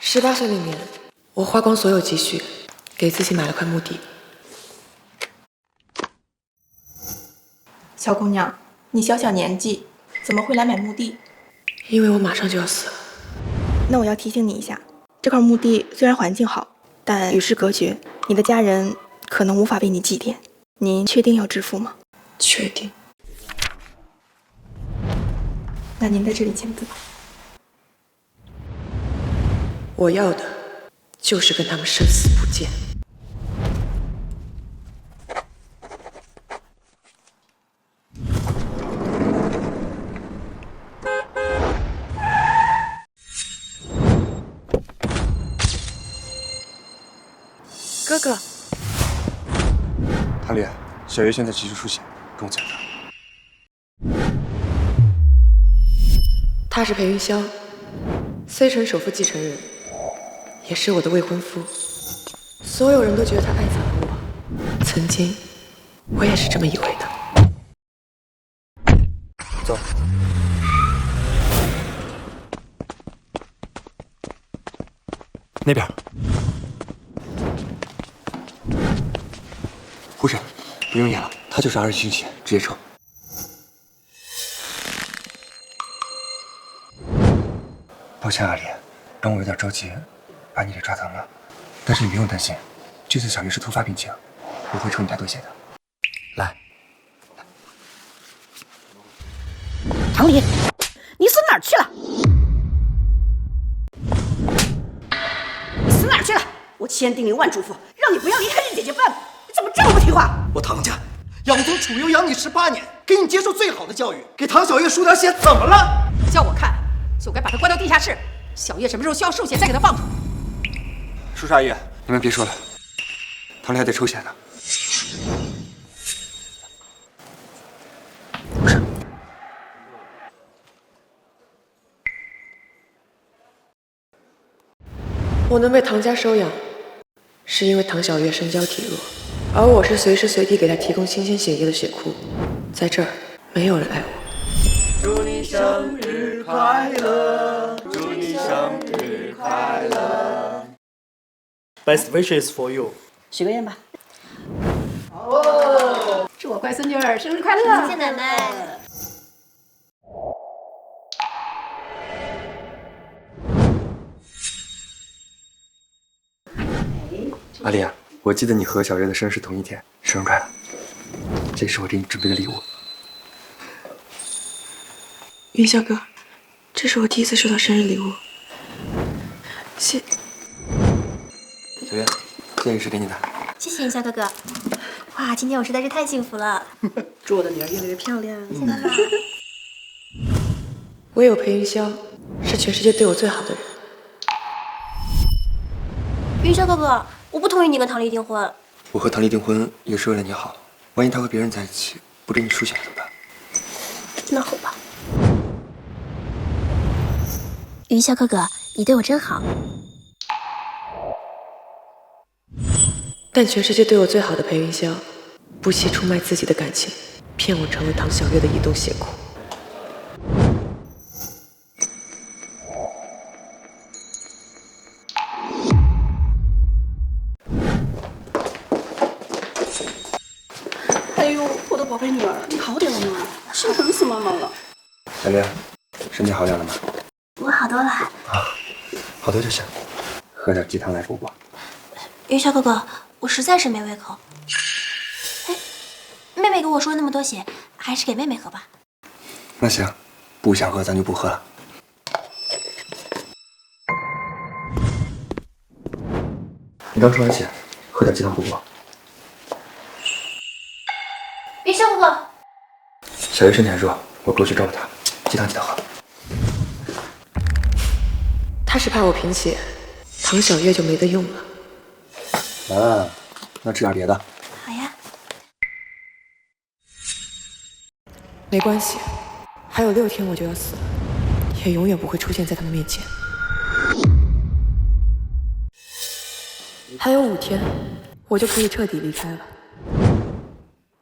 18岁那年，我花光所有积蓄，给自己买了块墓地。小姑娘，你小小年纪，怎么会来买墓地？因为我马上就要死了。那我要提醒你一下，这块墓地虽然环境好，但与世隔绝，你的家人可能无法为你祭奠。您确定要支付吗？确定。那您在这里签字吧。我要的就是跟他们生死不见。哥哥，唐丽，小月现在急需输血，跟我走。他是裴云霄，C 城首富继承人，也是我的未婚夫。所有人都觉得他爱惨了我，曾经我也是这么以为的。走。那边。护士，不用演了，他就是2日凶险，直接撤。抱歉，阿丽，让我有点着急，把你给抓疼了。但是你不用担心，这次小月是突发病情，我会抽你太多血的。来，唐离，你死哪儿去了？你死哪儿去了？我千叮咛万嘱咐，让你不要离开这姐姐半步，你怎么这么不听话？我唐家养尊处优养你18年，给你接受最好的教育，给唐小月输点血怎么了？叫我看，就该把她关到地下室。小月什么时候需要输血，再给她放出来。叔叔阿姨，你们别说了，唐丽还得抽血呢。不是，我能被唐家收养，是因为唐小月身娇体弱，而我是随时随地给她提供新鲜血液的血库。在这儿，没有人爱我。祝你生日快乐，祝你生日快乐。Best wishes for you。许个愿吧。哦，祝我乖孙女儿生日快乐！谢谢奶奶。阿丽啊，我记得你和小月的生日是同一天，生日快乐！这是我给你准备的礼物。云霄哥，这是我第一次收到生日礼物。小月，这个是给你的。谢谢云霄哥哥。哇，今天我实在是太幸福了。祝我的女儿越来越漂亮。谢谢妈妈。唯有裴云霄是全世界对我最好的人。云霄哥哥，我不同意你跟唐丽订婚。我和唐丽订婚也是为了你好，万一她和别人在一起，不给你输血了怎么办？那好吧。云霄哥哥，你对我真好。但全世界对我最好的裴云霄，不惜出卖自己的感情，骗我成为唐小月的移动血库。哎呦，我的宝贝女儿，你好点了吗？心疼死妈妈了。小月，身体好点了吗？我好多了。好多就行，喝点鸡汤来补补。云霄哥哥，我实在是没胃口。哎，妹妹给我输了那么多血，还是给妹妹喝吧。那行，不想喝咱就不喝了。你刚抽完血，喝点鸡汤补补。云霄哥哥，小月身体还弱，我过去照顾她，鸡汤记得喝。他是怕我贫血，唐小月就没得用了。那吃点别的。好呀。没关系，还有6天我就要死了，也永远不会出现在他们面前。还有5天，我就可以彻底离开了。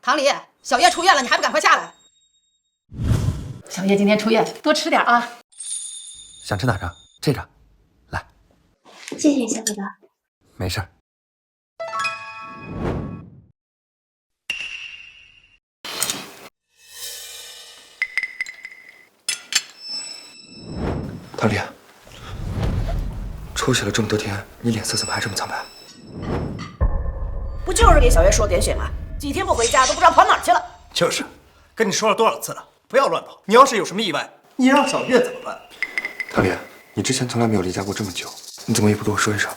唐离，小月出院了，你还不赶快下来？小月今天出院，多吃点啊。想吃哪个？这个，来。谢谢小哥哥。没事儿。唐丽，抽血了这么多天，你脸色怎么还这么苍白？不就是给小月说点血吗？几天不回家都不知道跑哪儿去了。就是，跟你说了多少次了，不要乱跑。你要是有什么意外，你让小月怎么办？唐丽，你之前从来没有离家过这么久，你怎么也不跟我说一声？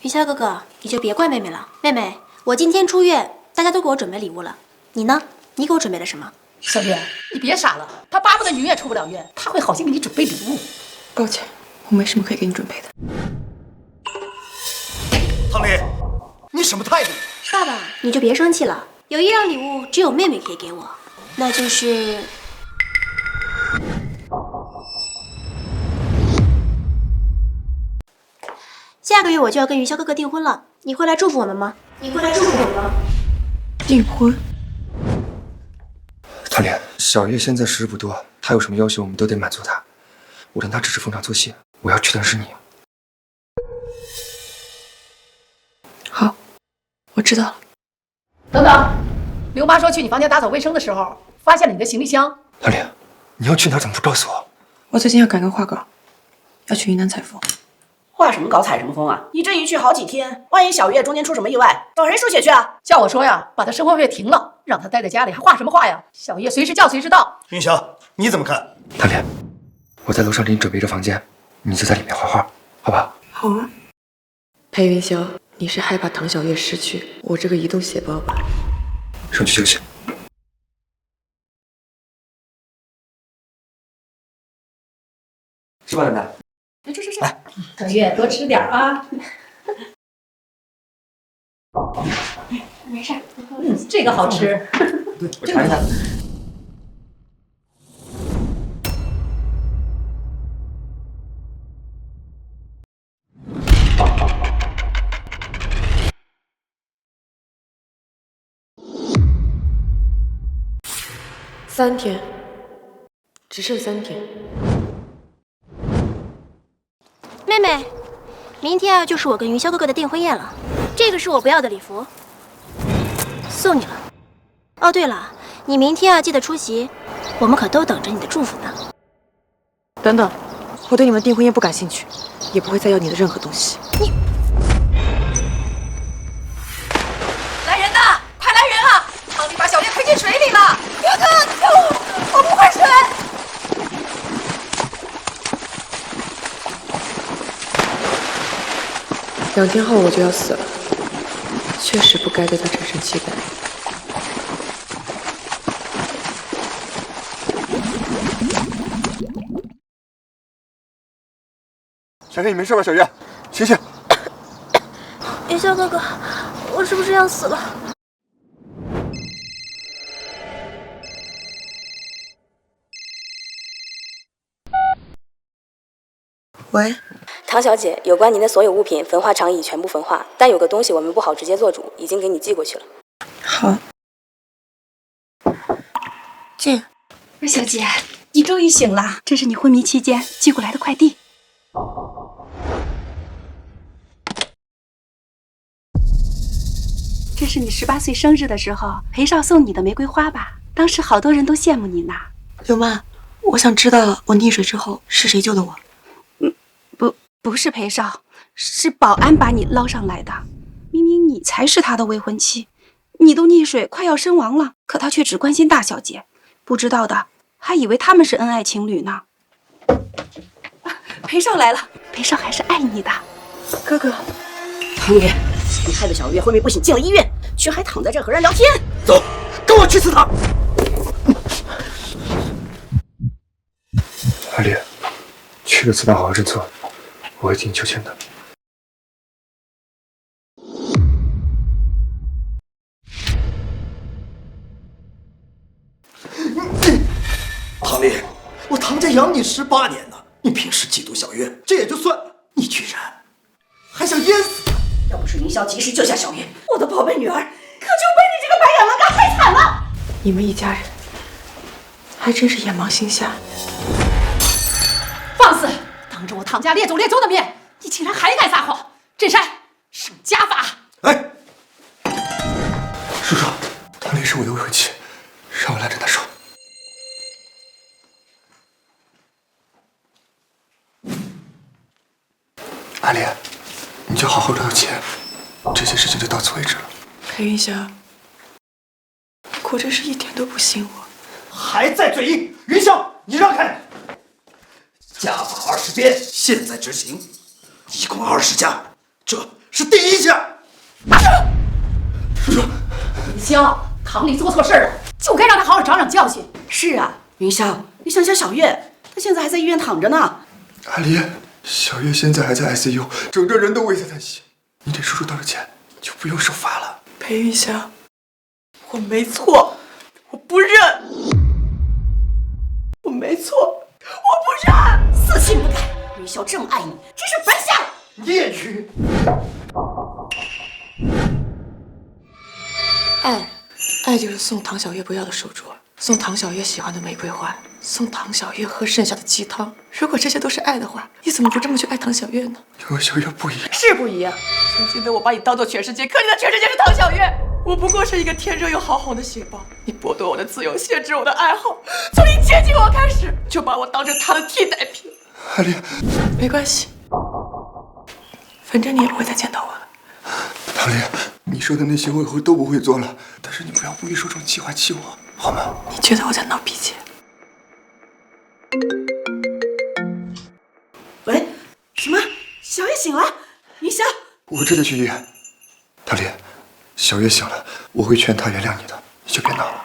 云霄哥哥，你就别怪妹妹了。妹妹，我今天出院，大家都给我准备礼物了，你呢？你给我准备了什么？小月，你别傻了，他巴不得你永远出不了院，他会好心给你准备礼物。抱歉，我没什么可以给你准备的。唐丽，你什么态度？爸爸，你就别生气了。有一样礼物只有妹妹可以给我，那就是下个月我就要跟云霄哥哥订婚了，你会来祝福我们吗？你会来祝福我们吗？订婚？唐丽，小叶现在时日不多，她有什么要求我们都得满足她。我让她只是逢场作戏，我要娶的是你。好，我知道了。等等，刘妈说去你房间打扫卫生的时候，发现了你的行李箱。唐丽，你要去哪儿怎么不告诉我？我最近要赶个画稿，要去云南采风。画什么稿采什么风啊！你这一去好几天，万一小月中间出什么意外，找谁输血去啊？叫我说呀，把他生活费停了，让他待在家里，还画什么画呀？小叶随时叫随时到。云霄，你怎么看？唐丽，我在楼上给你准备一个房间，你就在里面画画，好不好？好啊。裴云霄，你是害怕唐小月失去我这个移动血包吧？上去休息。吃吧，奶奶。吃。小月多吃点啊。没事。这个好吃。我尝一下。3天，只剩3天。妹妹，明天啊就是我跟云霄哥哥的订婚宴了，这个是我不要的礼服，送你了。哦，对了，你明天啊记得出席，我们可都等着你的祝福呢。等等，我对你们订婚宴不感兴趣，也不会再要你的任何东西。你来人呐！快来人啊！汤里把小月推进水里了！哥哥，救我！我不会水。2天后我就要死了，确实不该对他产生期待。小月，你没事吧？小月，醒醒！云霄哥哥，我是不是要死了？喂，唐小姐，有关您的所有物品焚化厂已全部焚化，但有个东西我们不好直接做主，已经给你寄过去了。好。进。二小姐，你终于醒了，这是你昏迷期间寄过来的快递。这是你18岁生日的时候裴少送你的玫瑰花吧？当时好多人都羡慕你呢。刘妈，我想知道我溺水之后是谁救的我？不是裴少，是保安把你捞上来的。明明你才是他的未婚妻，你都溺水快要身亡了，可他却只关心大小姐，不知道的还以为他们是恩爱情侣呢。裴少来了，裴少还是爱你的。哥哥，唐丽，你害得小月昏迷不醒，进了医院，却还躺在这和人聊天。走，跟我去祠堂。阿丽，去个祠堂好好认错，我会替你求歉的。唐丽，我唐家养你18年呢，你平时嫉妒小月，这也就算了，你居然还想淹死她！要不是云霄及时救下小月，我的宝贝女儿可就被你这个白眼狼给害惨了。你们一家人还真是眼盲心瞎。放肆！当着我唐家列祖列宗的面，你竟然还敢撒谎！镇山，赏家法！哎，叔叔，唐丽是我的未婚妻，让我拦着她说。阿莲，你就好好赚到钱，这件事情就到此为止了。裴云霄，你果真是一点都不信我。还在嘴硬，云霄，你让开！家法20鞭，现在执行，一共20家，这是第1家。叔叔，云霄，唐丽做错事了，就该让他好好长长教训。是啊，云霄，你想想小月，她现在还在医院躺着呢。阿莲，小月现在还在 ICU， 整个人都危在旦夕。你给叔叔道了歉，就不用受罚了。裴云霄，我没错，我不认，我没错，我不认。死性不改，云霄这么爱你，真是白瞎了。孽屈！爱就是送唐小月不要的手镯，送唐小月喜欢的玫瑰花，送唐小月喝剩下的鸡汤。如果这些都是爱的话，你怎么不这么去爱唐小月呢？因为小月不一样。是不一样。曾经的我把你当做全世界，可你的全世界是唐小月。我不过是一个天热又好哄的血包，你剥夺我的自由，限制我的爱好，从你接近我开始，就把我当成他的替代品。阿莲，没关系，反正你也不会再见到我了。唐莲，你说的那些我以后都不会做了，但是你不要故意说这种气话气我，好吗？你觉得我在闹脾气？喂，什么？小月醒了？云霄，我这就去医院。唐莲，小月醒了，我会劝她原谅你的，你就别闹了。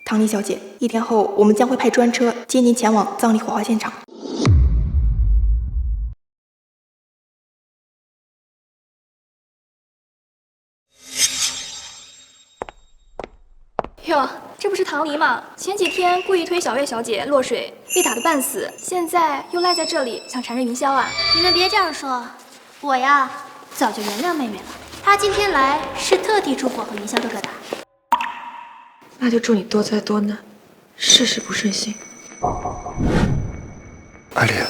唐丽小姐，1天后我们将会派专车接您前往葬礼火化现场。哟，这不是唐黎吗？前几天故意推小月小姐落水，被打得半死，现在又赖在这里想缠着云霄啊！你们别这样说，我呀早就原谅妹妹了。她今天来是特地祝福我和云霄哥哥的。那就祝你多灾多难，事事不顺心。阿莲，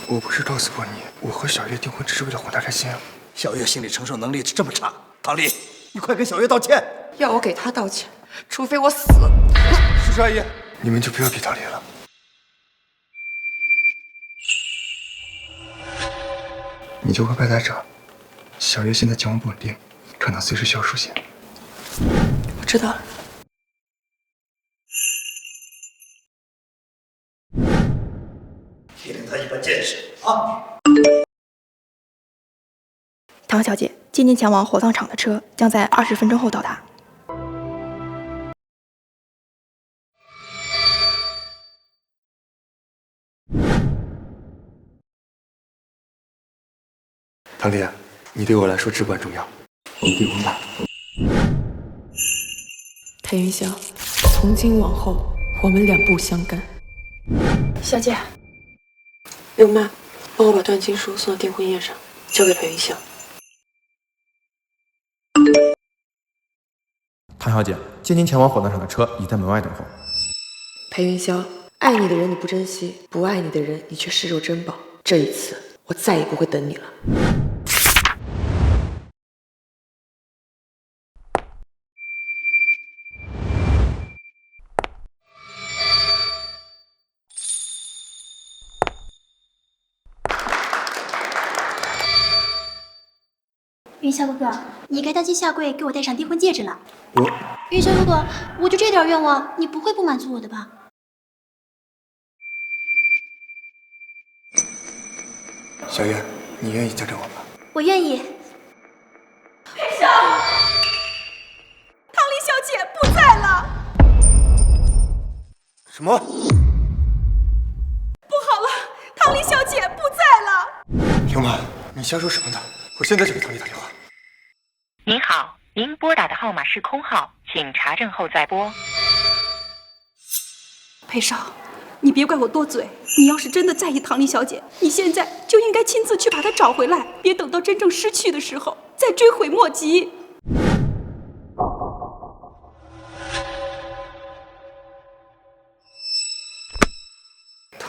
我不是告诉过你，我和小月订婚只是为了哄她开心啊。小月心理承受能力这么差，唐丽，你快跟小月道歉。要我给她道歉，除非我死。叔叔阿姨，你们就不要逼唐丽了。你就乖乖待着。小月现在情况不稳定，可能随时需要输血。我知道了。提领他一般见识啊！唐小姐，接您前往火葬场的车将在20分钟后到达。唐丽，你对我来说至关重要，我们订婚吧。裴云霄，从今往后我们两不相干。小姐，刘妈，帮我把断亲书送到订婚宴上，交给裴云霄。唐小姐，接您前往火葬场的车已在门外等候。裴云霄，爱你的人你不珍惜，不爱你的人你却视若珍宝。这一次，我再也不会等你了。云霄哥哥，你该当心下跪，给我戴上订婚戒指了。我，云霄哥哥，我就这点愿望，你不会不满足我的吧？小月，你愿意嫁给我吗？我愿意。裴少，唐丽小姐不在了。什么？不好了，唐丽小姐不在了。刘妈，你瞎说什么呢？我现在就给唐丽打电话。您好，您拨打的号码是空号，请查证后再拨。裴少，你别怪我多嘴。你要是真的在意唐丽小姐，你现在就应该亲自去把她找回来，别等到真正失去的时候再追悔莫及。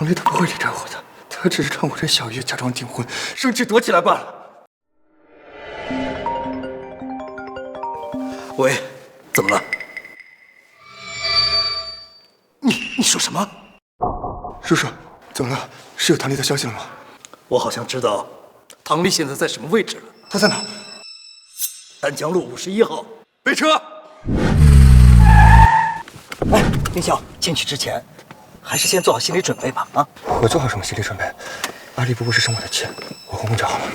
唐丽他不会离开我的，他只是趁我跟小月假装订婚，生气躲起来罢了。喂，怎么了？你说什么？叔叔，怎么了？是有唐丽的消息了吗？我好像知道唐丽现在在什么位置了。她在哪？丹江路51号。备车。哎，林晓，进去之前，还是先做好心理准备吧。啊！我做好什么心理准备？阿丽不过是生我的气，我混混就好了。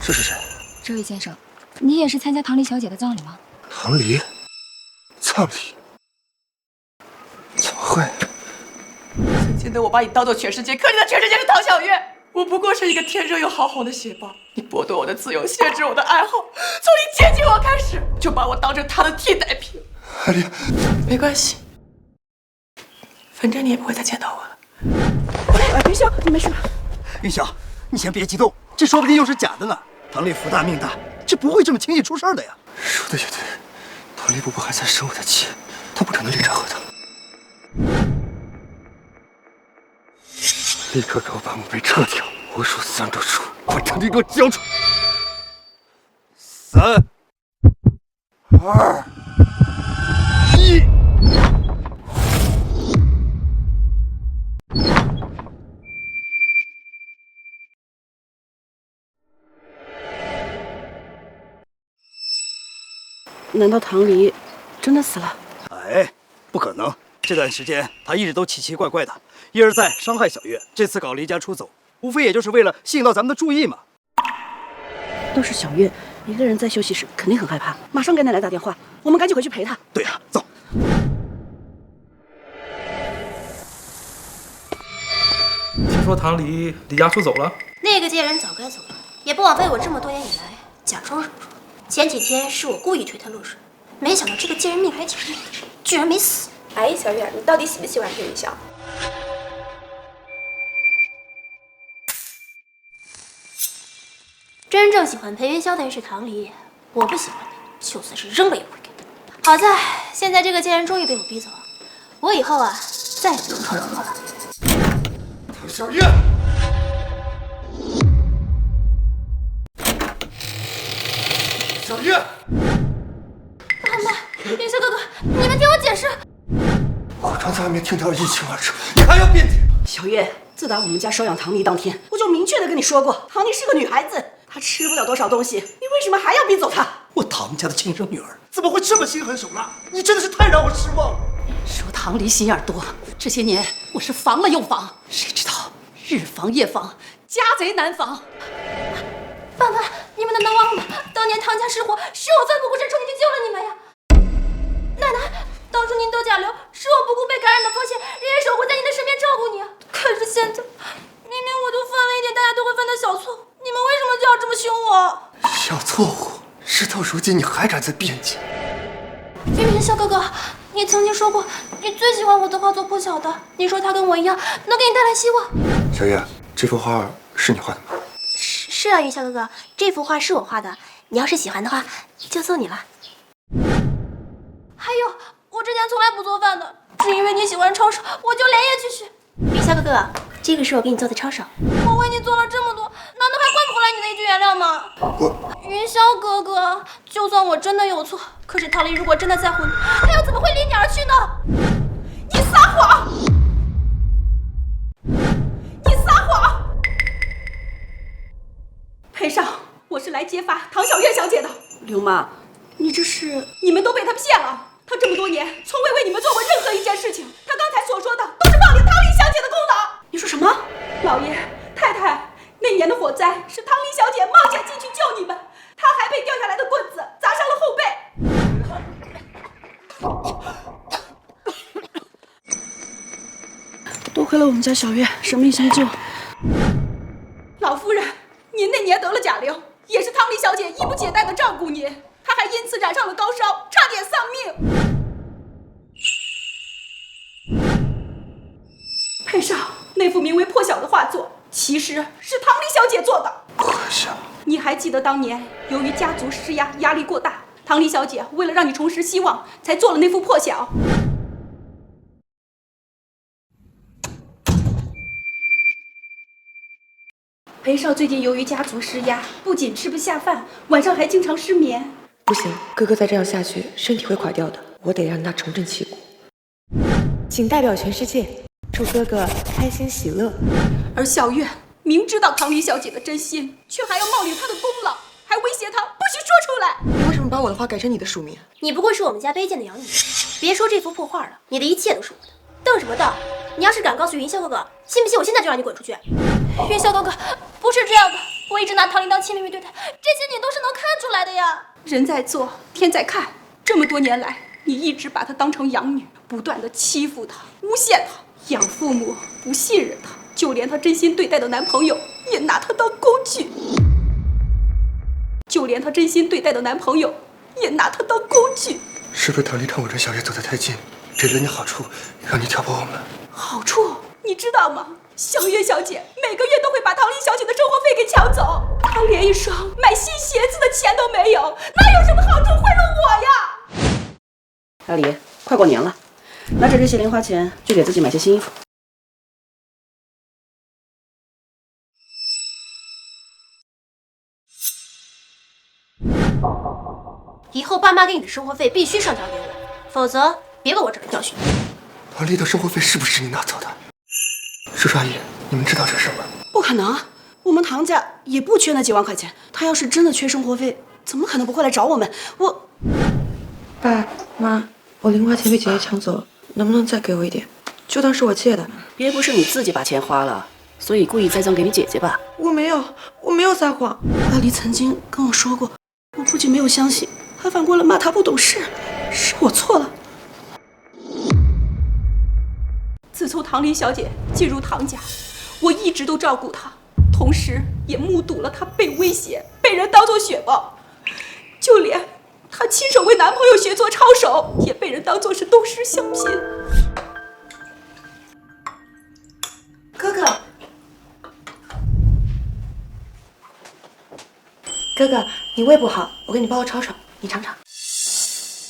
这是谁？这位先生，你也是参加唐丽小姐的葬礼吗？唐丽？葬礼？怎么会？曾经的我把你当做全世界，可你的全世界是唐小月。我不过是一个天生又好哄的血包，你剥夺我的自由，限制我的爱好，从你接近我开始，就把我当成他的替代品。阿丽，没关系，反正你也不会再见到我了。云霄，你没事吧？云晓，你先别激动，这说不定又是假的呢。唐丽福大命大，这不会这么轻易出事的呀。说的也对，唐丽伯伯还在生我的气，他不可能离开我的。立刻给我把墓碑撤掉！我数3都出，把唐丽给我交出来！3、2、1。难道唐离真的死了？哎，不可能！这段时间他一直都奇奇怪怪的，一而再伤害小月。这次搞离家出走，无非也就是为了吸引到咱们的注意嘛。都是小月一个人在休息室，肯定很害怕。马上给奶奶打电话，我们赶紧回去陪她。对呀，走。听说唐离离家出走了？那个贱人早该走了，也不枉费我这么多年以来假装忍住。前几天是我故意推他落水，没想到这个贱人命还挺硬，居然没死。哎，小月，你到底喜不喜欢裴云霄？真正喜欢裴云霄的人是唐离，我不喜欢的，就算是扔了也不会给他。好在现在这个贱人终于被我逼走了，我以后啊再也不用穿柔弱了。唐小月，小月，妈妈，云霄哥哥，你们听我解释。我刚才还没听到一清二楚，你还要辩解？小月，自打我们家收养唐离当天，我就明确的跟你说过，唐离是个女孩子，她吃不了多少东西，你为什么还要逼走她？我唐家的亲生女儿怎么会这么心狠手辣？你真的是太让我失望了。说唐离心眼多，这些年我是防了又防，谁知道日防夜防，家贼难防。爸爸，你们难道忘了当年唐家失火，是我奋不顾身冲进去救了你们呀？奶奶，当初您得甲流，是我不顾被感染的风险，日夜守护在您的身边照顾你啊。可是现在，明明我都犯了一点大家都会犯的小错误，你们为什么就要这么凶我？小错误，事到如今你还敢再辩解？云霄哥哥，你曾经说过，你最喜欢我的画作破晓的，你说它跟我一样，能给你带来希望。小月，这幅画是你画的吗？是啊，云霄哥哥，这幅画是我画的，你要是喜欢的话，就送你了。还有，我之前从来不做饭的，只因为你喜欢抄手，我就连夜去学。云霄哥哥，这个是我给你做的抄手。我为你做了这么多，难道还换不回来你的一句原谅吗？云霄哥哥，就算我真的有错，可是唐离如果真的在乎你，他又怎么会离你而去呢？你撒谎！你撒谎！裴少，我是来揭发唐小月小姐的。刘妈，你这是……你们都被她骗了。她这么多年从未为你们做过任何一件事情，她刚才所说的都是冒领唐离小姐的功劳。你说什么？老爷、太太，那年的火灾是唐离小姐冒险进去救你们，她还被掉下来的棍子砸伤了后背。多亏了我们家小月舍命相救。老夫人，您那年得了甲流，也是唐离小姐衣不解带的照顾您，她还因此染上了高烧，差点丧命。裴少，那幅名为《破晓》的画作，其实是唐离小姐做的。破晓，你还记得当年由于家族施压，压力过大，唐丽小姐为了让你重拾希望，才做了那副破晓。裴少最近由于家族施压，不仅吃不下饭，晚上还经常失眠。不行，哥哥再这样下去，身体会垮掉的。我得让他重振旗鼓。请代表全世界祝哥哥开心喜乐。而小月明知道唐丽小姐的真心，却还要冒领她的功劳，还威胁她不许说出来。你为什么把我的话改成你的署名？你不过是我们家卑贱的养女，别说这幅破画了，你的一切都是我的。瞪什么瞪？你要是敢告诉云霄哥哥，信不信我现在就让你滚出去？云霄哥哥，不是这样的，我一直拿唐丽当亲妹妹对待，这些你都是能看出来的呀。人在做，天在看，这么多年来，你一直把她当成养女，不断的欺负她，诬陷她，养父母不信任她，就连她真心对待的男朋友也拿她当工具，是不是唐丽看我跟小月走得太近，给了你好处，让你挑拨我们？好处？你知道吗？小月小姐每个月都会把唐丽小姐的生活费给抢走，她连一双买新鞋子的钱都没有，哪有什么好处贿赂我呀？阿离，快过年了，拿着这些零花钱去给自己买些新衣服。以后爸妈给你的生活费必须上交给我，否则别给我找人教训。唐丽的生活费是不是你拿走的？叔叔阿姨，你们知道这事吗？不可能，我们唐家也不缺那几万块钱。他要是真的缺生活费，怎么可能不会来找我们？爸妈，我零花钱被姐姐抢走，能不能再给我一点？就当是我借的。别不是你自己把钱花了，所以故意栽赃给你姐姐吧？我没有撒谎。阿离曾经跟我说过，我不仅没有相信，还反过来骂他不懂事，是我错了。自从唐丽小姐进入唐家，我一直都照顾她，同时也目睹了她被威胁，被人当作血包，就连她亲手为男朋友学做抄手，也被人当作是东施效颦。哥哥，你胃不好，我给你包个抄手，你尝尝。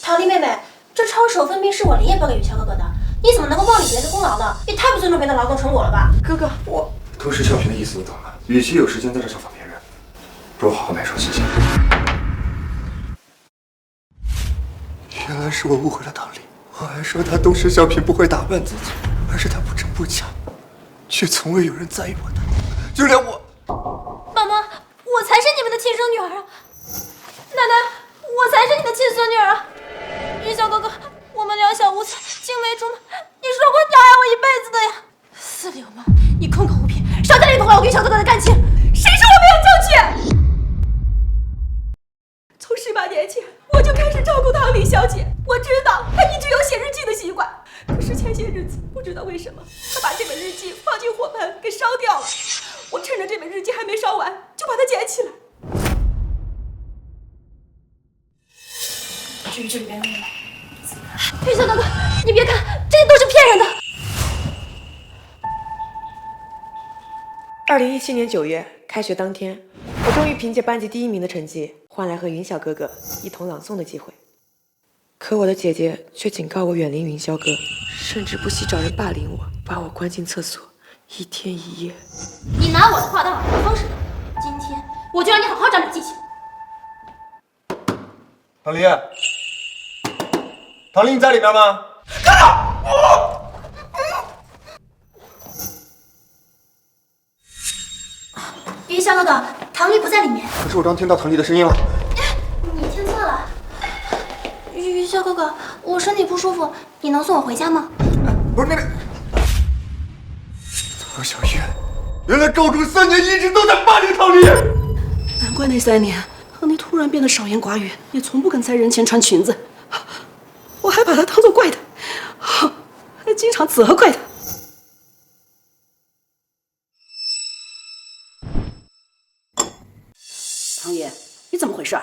唐丽妹妹，这抄手分明是我连夜包给云霄哥哥的，你怎么能够冒领别人的功劳呢？也太不尊重别人的劳动成果了吧！哥哥，我东施效颦的意思你懂了？与其有时间在这效仿别人，不如好好买双新鞋。原来是我误会了唐丽，我还说她东施效颦不会打扮自己，而是她不争不抢，却从未有人在意过她，就连我。妈妈，我才是你们的亲生女儿啊！奶奶，我才是你的亲孙女儿啊！云霄哥哥，我们两小无猜，青梅竹马，你说过你要爱我一辈子的呀！死流氓，你空口无凭，少在这里破坏我云霄哥哥的感情！谁说我没有教训？从18年前我就开始照顾唐丽小姐，我知道她一直有写日记的习惯，可是前些日子不知道为什么，她把这本日记放进火盆给烧掉了。我趁着这本日记还没烧完，就把它捡起来。这里边有云霄哥哥，你别看，这些都是骗人的。 2017年9月，开学当天，我终于凭借班级第1名的成绩，换来和云晓哥哥一同朗诵的机会。可我的姐姐却警告我远离云霄哥，甚至不惜找人霸凌我，把我关进厕所1天1夜。你拿我的话当耳旁风似的，今天我就让你好好长点记性。唐丽，唐丽，你在里边吗？看到我。 云霄哥哥，唐丽不在里面。可是我刚听到唐丽的声音了。你听错了。云霄哥哥，我身体不舒服，你能送我回家吗？不是那个唐小月，原来高中3年一直都在霸凌唐丽。难怪那3年，唐丽突然变得少言寡语，也从不肯在人前穿裙子。我还把她当做怪胎，还经常责怪她。 唐爷，你怎么回事？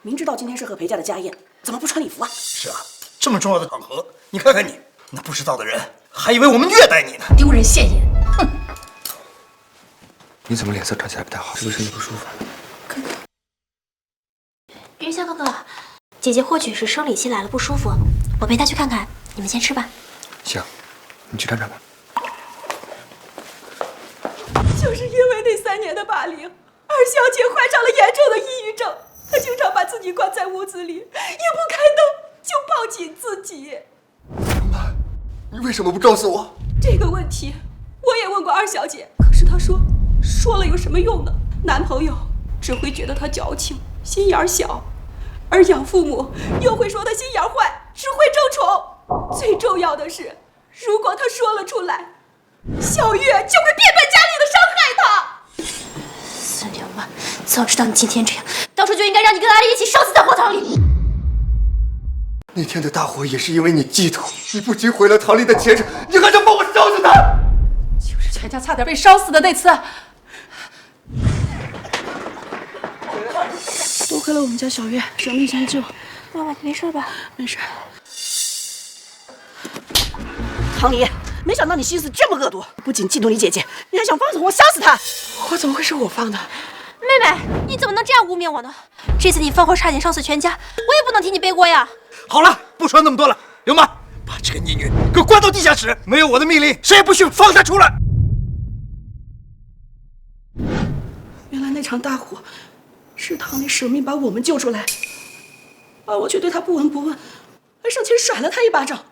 明知道今天是和裴家的家宴，怎么不穿礼服啊？是啊，这么重要的场合，你看看你，那不知道的人还以为我们虐待你呢，丢人现眼！哼！你怎么脸色看起来不太好？是不是身体不舒服？哥哥，姐姐或许是生理期来了不舒服，我陪她去看看。你们先吃吧。行，你去看看吧。就是因为那3年的霸凌，二小姐患上了严重的抑郁症。她经常把自己关在屋子里，也不开灯，就抱紧自己。你为什么不告诉我？这个问题我也问过二小姐，可是她说了有什么用呢？男朋友只会觉得她矫情、心眼小，而养父母又会说她心眼坏，只会争宠。最重要的是，如果她说了出来，小月就会变本加厉的伤害她。孙流氓，早知道你今天这样，当初就应该让你跟阿丽一起烧死在火塘里。那天的大火也是因为你嫉妒，你不仅毁了唐丽的前程，你还想把我烧死她！就是全家差点被烧死的那次。多亏了我们家小月舍命相救。妈妈，你没事吧？没事。唐离，没想到你心思这么恶毒，不仅嫉妒你姐姐，你还想放火烧死她。火怎么会是我放的？妹妹，你怎么能这样污蔑我呢？这次你放火差点烧死全家，我也不能替你背锅呀。好了，不说那么多了，流氓，把这个逆女给我关到地下室，没有我的命令，谁也不许放她出来。原来那场大火是唐离舍命把我们救出来，而我却对他不闻不问，还上前甩了他一巴掌。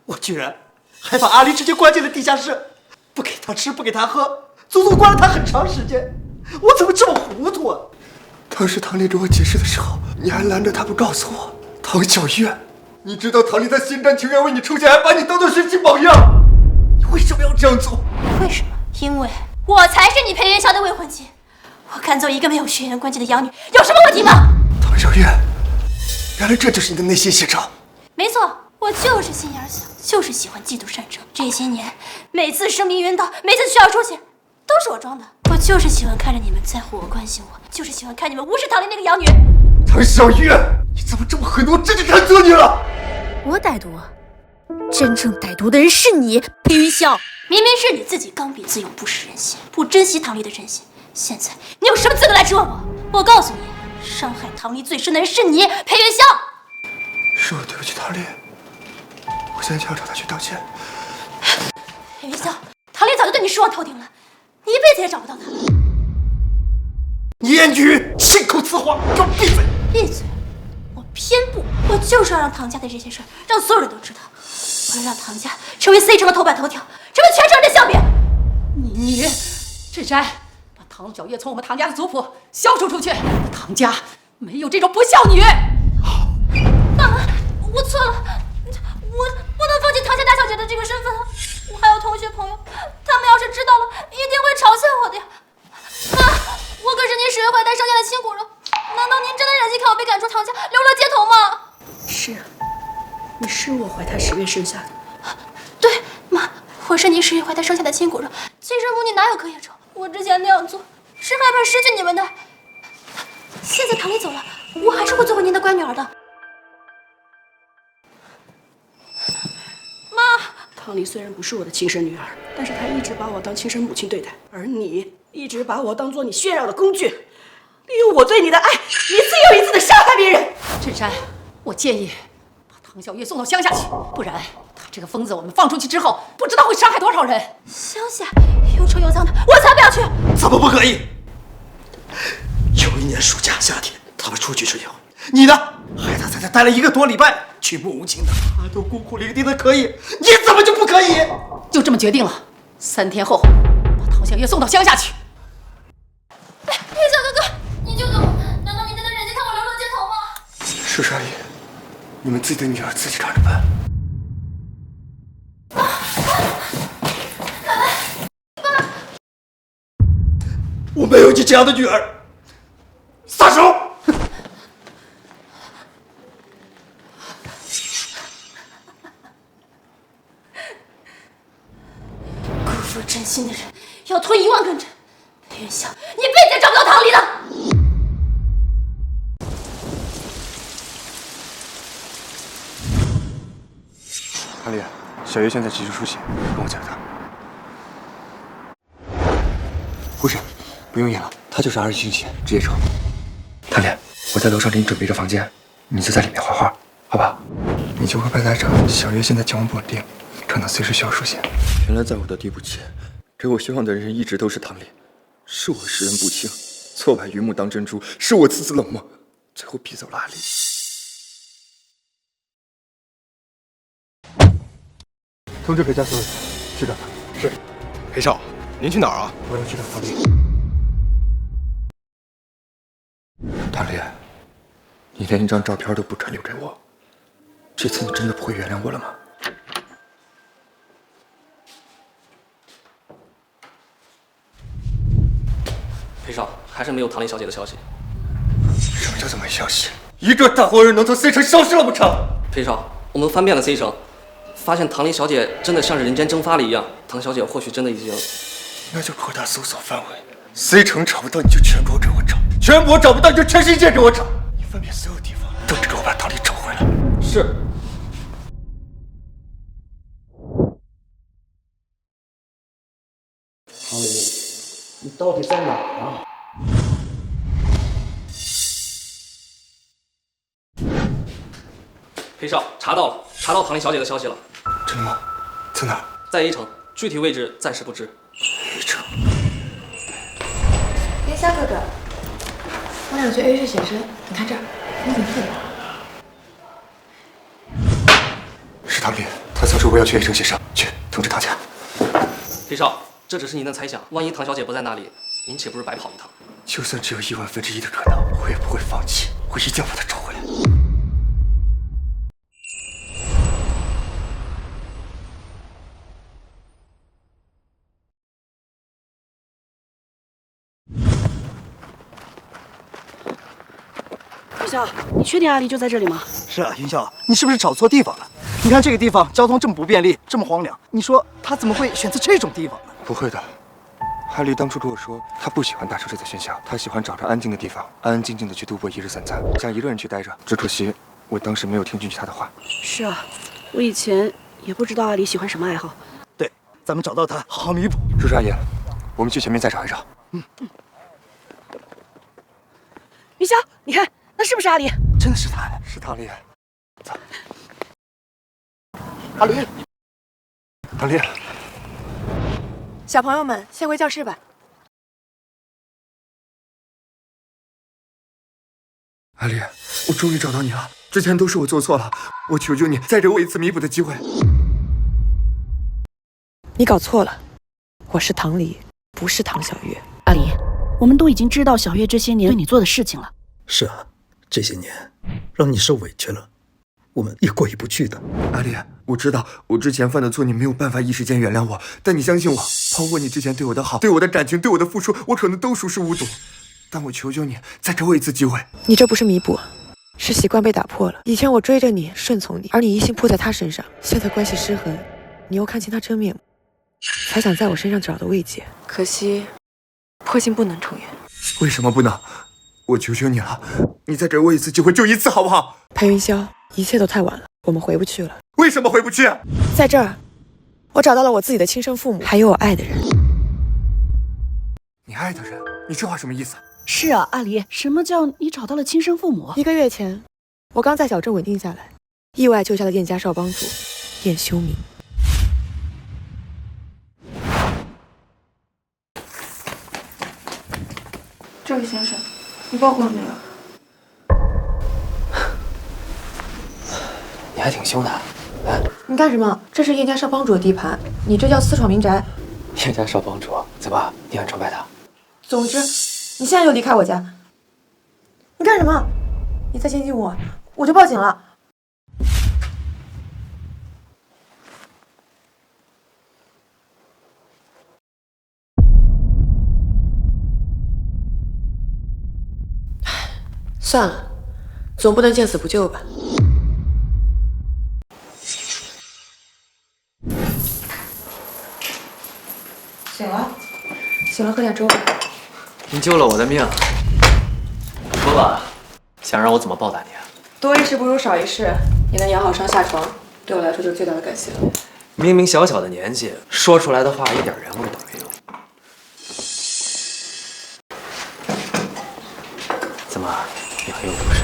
我居然还把阿离直接关进了地下室，不给他吃，不给他喝，足足关了他很长时间。我怎么这么糊涂啊？当时唐丽给我解释的时候，你还拦着他不告诉我。唐小月，你知道唐丽在心甘情愿为你出钱，还把你当做学习榜样，你为什么要这样做？为什么？因为我才是你裴元宵的未婚妻，我敢做一个没有血缘关系的养女，有什么问题吗？唐小月，原来这就是你的内心写照。没错，我就是心眼小，就是喜欢嫉妒擅长。这些年，每次声名云道，每次需要出钱，都是我装的。我就是喜欢看着你们在乎我、关心我，就是喜欢看你们无视唐丽那个养女。唐小月，你怎么这么狠毒？我真是看错你了。我歹毒？真正歹毒的人是你，裴云霄。明明是你自己刚愎自用，不识人心，不珍惜唐丽的真心。现在你有什么资格来质问我？我告诉你，伤害唐丽最深的人是你，裴元宵。是我对不起唐丽，我现在就要找她去道歉。裴元宵，唐丽早就对你失望透顶了，你一辈子也找不到她了。言语信口雌黄，给我闭嘴！闭嘴！我偏不，我就是要让唐家的这些事儿让所有人都知道，我要让唐家成为 C 城的头版头条，成为全城人的笑柄。你，志山，把唐小月从我们唐家的族谱消除出去，唐家没有这种不孝女。妈妈，我错了，我不能放弃唐家大小姐的这个身份，我还有同学朋友，他们要是知道了，一定会嘲笑我的呀。妈，我可是您10月怀胎生下的亲骨肉，难道您真的忍心看我被赶出唐家，流落街头吗？是啊，你是我怀胎10月生下的。对，妈，我是您10月怀胎生下的亲骨肉，亲生母女哪有可以仇？我之前那样做是害怕失去你们的。现在唐丽走了，我还是会做回您的乖女儿的。妈，唐丽虽然不是我的亲生女儿，但是她一直把我当亲生母亲对待，而你一直把我当做你炫耀的工具，利用我对你的爱，一次又一次的伤害别人。志山，我建议把唐小月送到乡下去，不然他这个疯子我们放出去之后，不知道会伤害多少人。乡下又臭又脏的，我才不要去！怎么不可以？有一年暑假、夏天，他们出去之后，你呢，害他在这待了1个多礼拜，举目无亲的，他都孤苦伶仃的可以，你怎么就不可以？就这么决定了，3天后把唐小月送到乡下去。小哥哥，你救救我！难道你真的忍心看我流落街头吗？叔叔阿姨，你们自己的女儿自己看着办。我没有你这样的女儿，撒手！辜负真心的人要吞1万根针。裴元宵，你一辈子也找不到唐丽的。阿丽，小月现在急需出血，跟我讲她。护士，不用演了，她就是21星期，直接撤。唐丽，我我在楼上给你准备着房间，你就在里面画画，好吧？你就会派台长，小月现在情况不稳定，可能随时需要输血。原来在我的地步前，给我希望的人一直都是唐丽，是我识人不清，错把榆木当珍珠，是我自私冷漠，最后逼走了阿丽。通知裴家所有人去找他。是。裴少，您去哪儿啊？我要去找唐丽。唐丽，你连一张照片都不传留给我，这次你真的不会原谅我了吗？裴少，还是没有唐丽小姐的消息。什么叫做没消息？一个大活人能从 C 城消失了不成？裴少，我们翻遍了 C 城，发现唐丽小姐真的像是人间蒸发了一样。唐小姐或许真的已经……那就扩大搜索范围。C 城找不到你就全国给我找，全国找不到你就全世界给我找。你翻遍所有地方，都得给我把唐丽找回来。是。唐丽，你到底在哪儿啊？裴少，查到唐丽小姐的消息了。真的吗？在哪儿？在 A 城，具体位置暂时不知。A 城。云霄哥哥，我想去 A 市写生，你看这儿，风景特别好。是唐丽，她曾说我要去 A 城写生，去通知大家。裴少，这只是您的猜想，万一唐小姐不在那里，您岂不是白跑一趟？就算只有1/1000的可能，我也不会放弃，我一定要把她找回来。云霄，你确定阿离就在这里吗？是啊，云霄，你是不是找错地方了？你看这个地方交通这么不便利，这么荒凉，你说他怎么会选择这种地方呢？不会的，阿离当初跟我说，他不喜欢大城市的喧嚣，他喜欢找着安静的地方，安安静静的去度过一日三餐，想一个人去待着。只可惜我当时没有听进去他的话。是啊，我以前也不知道阿离喜欢什么爱好。对，咱们找到他，好好弥补。叔叔阿姨，我们去前面再找一找。云霄，你看那是不是阿离？真的是他，是唐丽。走。阿离，唐丽。小朋友们，先回教室吧。阿丽，我终于找到你了。之前都是我做错了，我求求你，再给我一次弥补的机会。你搞错了，我是唐离，不是唐小月。阿离，我们都已经知道小月这些年对你做的事情了。是啊，这些年让你受委屈了，我们也过意不去的。阿丽，我知道我之前犯的错，你没有办法一时间原谅我，但你相信我，包括你之前对我的好，对我的感情，对我的付出，我可能都熟视无睹。但我求求你，再给我一次机会。你这不是弥补，是习惯被打破了。以前我追着你，顺从你，而你一心扑在他身上，现在关系失衡，你又看清他真面目，才想在我身上找到慰藉。可惜，破镜不能重圆。为什么不能？我求求你了，你再给我一次机会，就一次好不好？裴云霄，一切都太晚了，我们回不去了。为什么回不去？在这儿，我找到了我自己的亲生父母，还有我爱的人。你爱的人？你这话什么意思？是啊，阿离，什么叫你找到了亲生父母？1个月前，我刚在小镇稳定下来，意外救下了燕家少帮主燕修明。这位先生，你报过了没有？你还挺凶的，哎，你干什么？这是燕家少帮主的地盘，你这叫私闯民宅。燕家少帮主，怎么你很崇拜他？总之，你现在就离开我家。你干什么？你再接近我，我就报警了。算了，总不能见死不救吧。醒了，醒了，喝点粥吧。您救了我的命，说吧，想让我怎么报答你啊？多一事不如少一事，你能养好伤下床，对我来说就是最大的感谢了。明明小小的年纪，说出来的话一点人味都没有。怎么，你很有故事？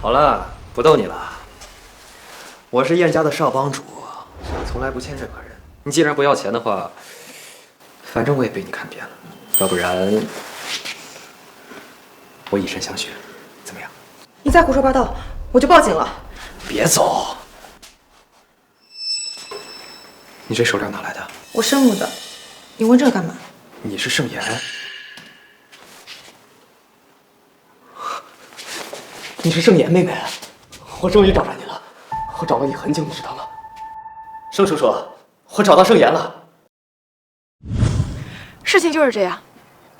好了，不逗你了。我是燕家的少帮主，从来不欠任何人。你既然不要钱的话，反正我也被你看扁了，要不然我以身相许，怎么样？你再胡说八道，我就报警了。别走！你这手链哪来的？我生母的，你问这个干嘛？你是盛妍？你是盛妍妹妹，我终于找着你了。我找了你很久，你知道吗？盛叔叔，我找到盛妍了。事情就是这样，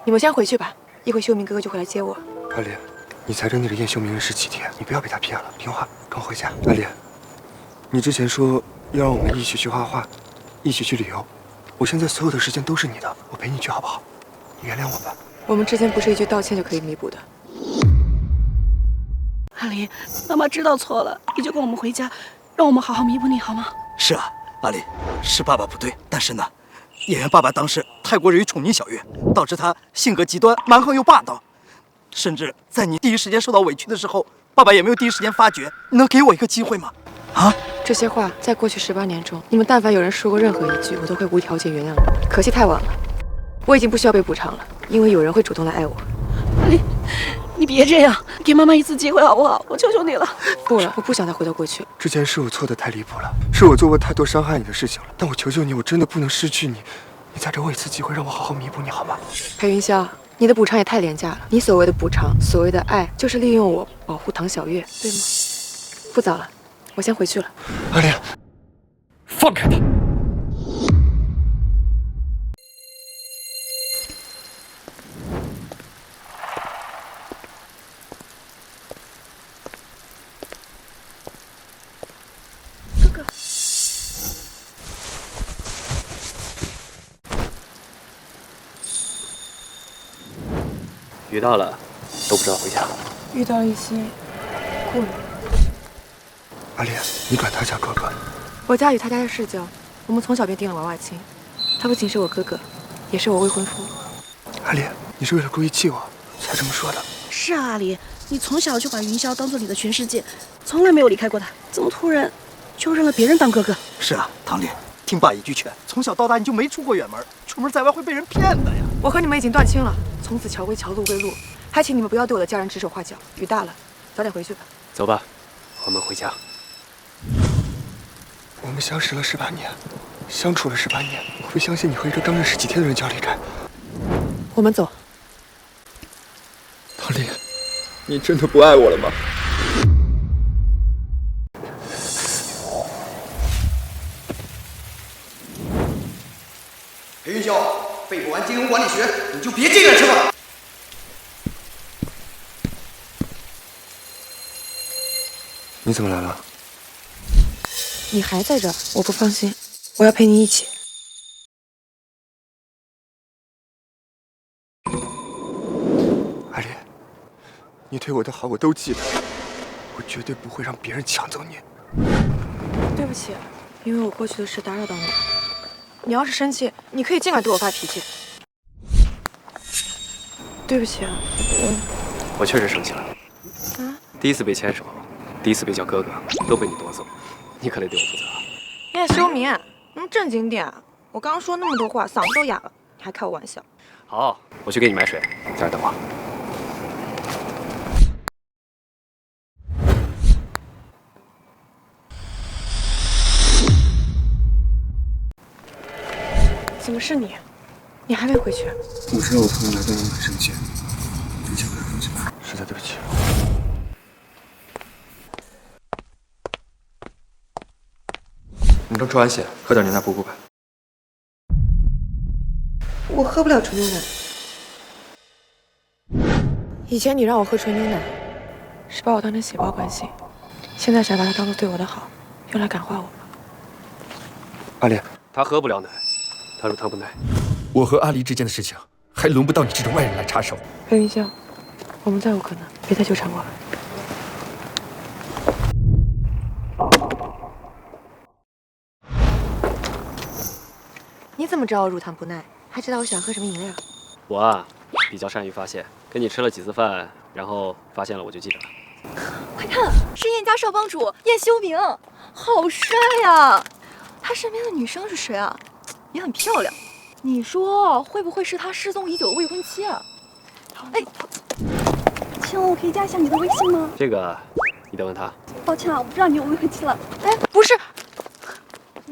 你们先回去吧，一会秀明哥哥就会来接我。阿莲，你才跟那个燕秀明认识几天？你不要被他骗了，听话，跟我回家。阿莲，你之前说要让我们一起去画画，一起去旅游，我现在所有的时间都是你的，我陪你去好不好？你原谅我吧。我们之间不是一句道歉就可以弥补的。阿离，妈妈知道错了，你就跟我们回家，让我们好好弥补你好吗？是啊，阿离，是爸爸不对，但是呢，也原爸爸当时太过于宠溺小月，导致他性格极端、蛮横又霸道，甚至在你第一时间受到委屈的时候，爸爸也没有第一时间发觉。你能给我一个机会吗？啊？这些话在过去18年中，你们但凡有人说过任何一句，我都会无条件原谅你。可惜太晚了，我已经不需要被补偿了，因为有人会主动来爱我。阿离，你别这样，给妈妈一次机会好不好？我求求你了。不了，我不想再回到过去。之前是我错的太离谱了，是我做过太多伤害你的事情了。但我求求你，我真的不能失去你。你再给我一次机会，让我好好弥补你好吗？裴云霄，你的补偿也太廉价了。你所谓的补偿，所谓的爱，就是利用我保护唐小月，对吗？不早了，我先回去了。阿莲，放开他！雨大了，都不知道回家。遇到一些故人。阿莲，你管他叫哥哥。我家与他家是世交，我们从小便定了娃娃亲。他不仅是我哥哥，也是我未婚夫。阿莲，你是为了故意气我才这么说的？是啊，阿离，你从小就把云霄当做你的全世界，从来没有离开过他，怎么突然就认了别人当哥哥？是啊，唐莲，听爸一句劝，从小到大你就没出过远门，出门在外会被人骗的呀。我和你们已经断亲了，从此桥归桥，路归路，还请你们不要对我的家人指手画脚。雨大了，早点回去吧。走吧，我们回家。我们相识了18年，相处了18年，我会相信你和一个刚认识几天的人就要离开？我们走。唐莲，你真的不爱我了吗？裴云霄，背不完金融管理学，你就别进来吃了。你怎么来了？你还在这儿，我不放心，我要陪你一起。阿莲，你对我的好我都记得，我绝对不会让别人抢走你。对不起，因为我过去的事打扰到你了。你要是生气，你可以尽管对我发脾气。对不起啊，我确实生气了。啊？第一次被牵手，第一次被叫哥哥，都被你夺走，你可得对我负责。叶修明，能正经点！我刚刚说那么多话，嗓子都哑了，你还开我玩笑？好，我去给你买水，在这儿等我。怎么是你？你还没回去？我知道我突然来到让你很生气，你先不要生气，实在对不起。你刚吃完血，喝点牛奶补补吧。我喝不了纯牛奶。以前你让我喝纯牛奶，是把我当成血包关心，现在想把它当做对我的好，用来感化我。阿莲，他喝不了奶，他乳糖不耐。我和阿离之间的事情，还轮不到你这种外人来插手。裴云霄，我们再无可能，别再纠缠我了。你怎么知道我乳糖不耐？还知道我喜欢喝什么饮料？我啊，比较善于发现，跟你吃了几次饭，然后发现了我就记得了。快看，是燕家少帮主燕修明，好帅呀！他身边的女生是谁啊？也很漂亮。你说会不会是他失踪已久的未婚妻啊？哎，请问我可以加一下你的微信吗？这个你得问他。抱歉啊，我不知道你有未婚妻了。哎，不是，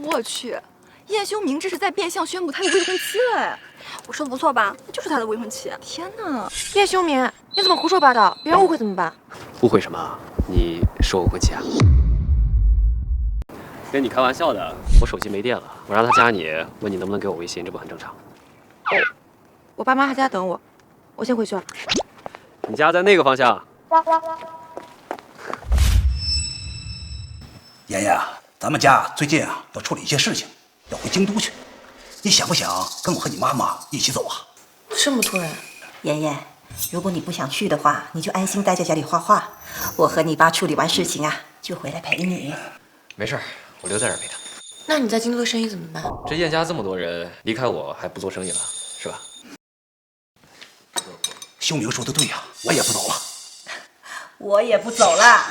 我去，叶修明这是在变相宣布他有未婚妻了哎！我说的不错吧？那就是他的未婚妻。天哪，叶修明，你怎么胡说八道？别人误会怎么办？误会什么？你是我未婚妻啊？跟你开玩笑的，我手机没电了，我让他加你，问你能不能给我微信，这不很正常？我爸妈还在等我，我先回去了。你家在那个方向。妍妍啊，咱们家最近啊要处理一些事情，要回京都去，你想不想跟我和你妈妈一起走啊？这么突然？妍妍，如果你不想去的话，你就安心待在家里画画。我和你爸处理完事情啊，就回来陪你。没事，我留在这儿陪他。那你在京都的生意怎么办？这燕家这么多人，离开我还不做生意了，是吧？修明说的对呀，我也不走了。我也不走了，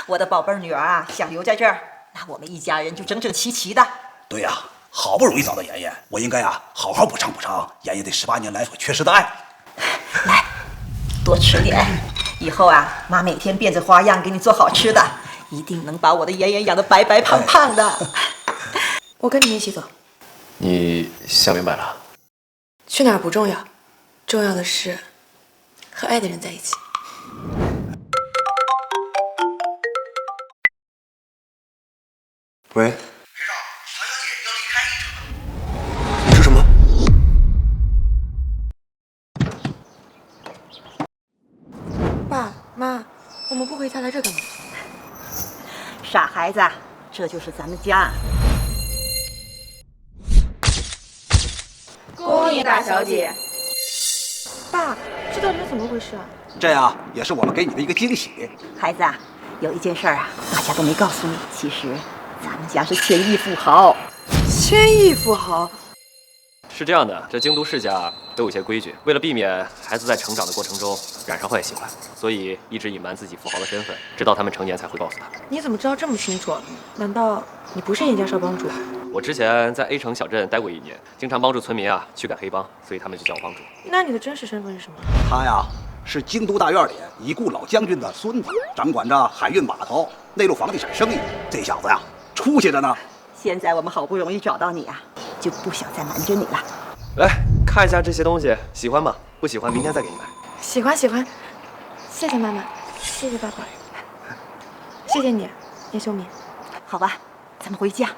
我的宝贝女儿啊，想留在这儿，那我们一家人就整整齐齐的。对呀，好不容易找到妍妍，我应该啊好好补偿补偿妍妍这18年来所缺失的爱。来，多吃点，以后啊，妈每天变着花样给你做好吃的，一定能把我的妍妍养得白白胖胖的。我跟你一起走。你想明白了？去哪儿不重要，重要的是和爱的人在一起。喂，你说什么？爸妈，我们不回家来这干嘛？傻孩子，这就是咱们家。恭喜大小姐。爸，这到底是怎么回事啊？这呀也是我们给你的一个惊喜。孩子啊，有一件事儿啊，大家都没告诉你，其实咱们家是千亿富豪。千亿富豪？是这样的，这京都世家都有些规矩，为了避免孩子在成长的过程中染上坏习惯，所以一直隐瞒自己富豪的身份，直到他们成年才会告诉他。你怎么知道这么清楚？难道你不是燕家少帮主？我之前在 A 城小镇待过1年，经常帮助村民啊驱赶黑帮，所以他们就叫我帮主。那你的真实身份是什么？他呀是京都大院里已故老将军的孙子，掌管着海运码头、内陆房地产生意。这小子呀出息着呢。现在我们好不容易找到你啊，就不想再瞒着你了。来看一下这些东西，喜欢吗？不喜欢明天再给你买。喜欢喜欢，谢谢妈妈，谢谢爸爸，谢谢你，叶修明。好吧，咱们回家。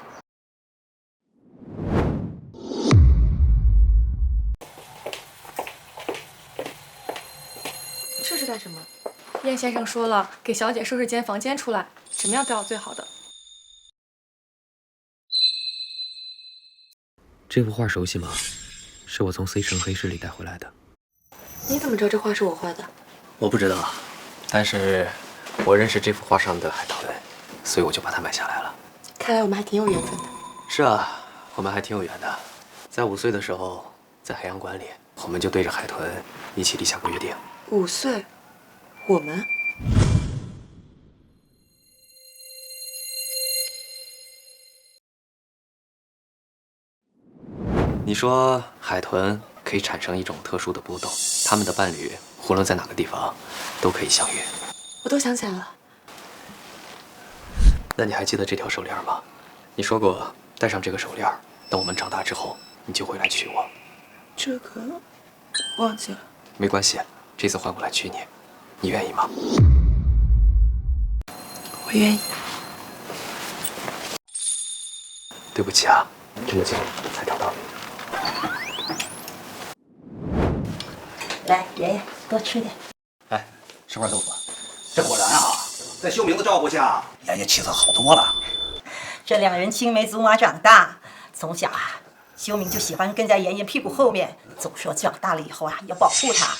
这是干什么？燕先生说了，给小姐收拾间房间出来，什么样都要最好的。这幅画熟悉吗？是我从 C 城黑市里带回来的。你怎么知道这画是我画的？我不知道，但是我认识这幅画上的海豚，所以我就把它买下来了。看来我们还挺有缘分的。是啊，我们还挺有缘的。在5岁的时候，在海洋馆里，我们就对着海豚一起立下过约定。5岁，我们。你说海豚可以产生一种特殊的波动，它们的伴侣无论在哪个地方都可以相遇。我都想起来了。那你还记得这条手链吗？你说过戴上这个手链，等我们长大之后，你就会来娶我。这个忘记了。没关系，这次换过来娶你，你愿意吗？我愿意。对不起啊，这么久才找到你。来，爷爷多吃点。哎，吃块豆腐。这果然啊，在修明的照顾下，妍妍气色好多了。这2人青梅竹马长大，从小啊，修明就喜欢跟在妍妍屁股后面，总说长大了以后啊要保护她。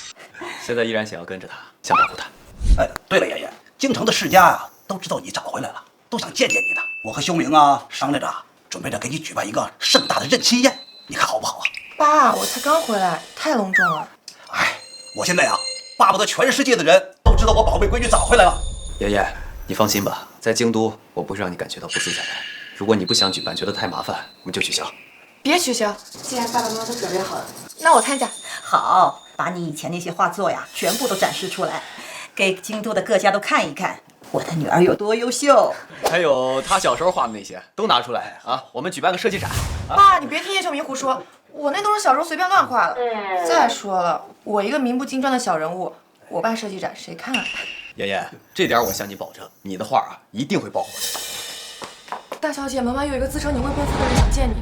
现在依然想要跟着他，想保护他。哎，对了，妍妍，京城的世家啊都知道你找回来了，都想见见你的。我和修明啊商量着，准备着给你举办一个盛大的认亲宴，你看好不好啊？爸，我才刚回来，太隆重了。哎，我现在啊，巴不得全世界的人都知道我宝贝闺女找回来了。爷爷，你放心吧，在京都我不会让你感觉到不自在的。如果你不想举办，觉得太麻烦，我们就取消。别取消，既然爸爸妈妈都准备好了，那我参加。好，把你以前那些画作呀，全部都展示出来，给京都的各家都看一看，我的女儿有多优秀。还有他小时候画的那些，都拿出来啊！我们举办个设计展。爸，你别听叶秀明胡说，我那都是小时候随便乱画的。再说了，我一个名不经传的小人物，我办设计展谁看啊？妍妍，这点我向你保证，你的画啊一定会爆火的。大小姐，门外有一个自称你未婚夫的人想见你。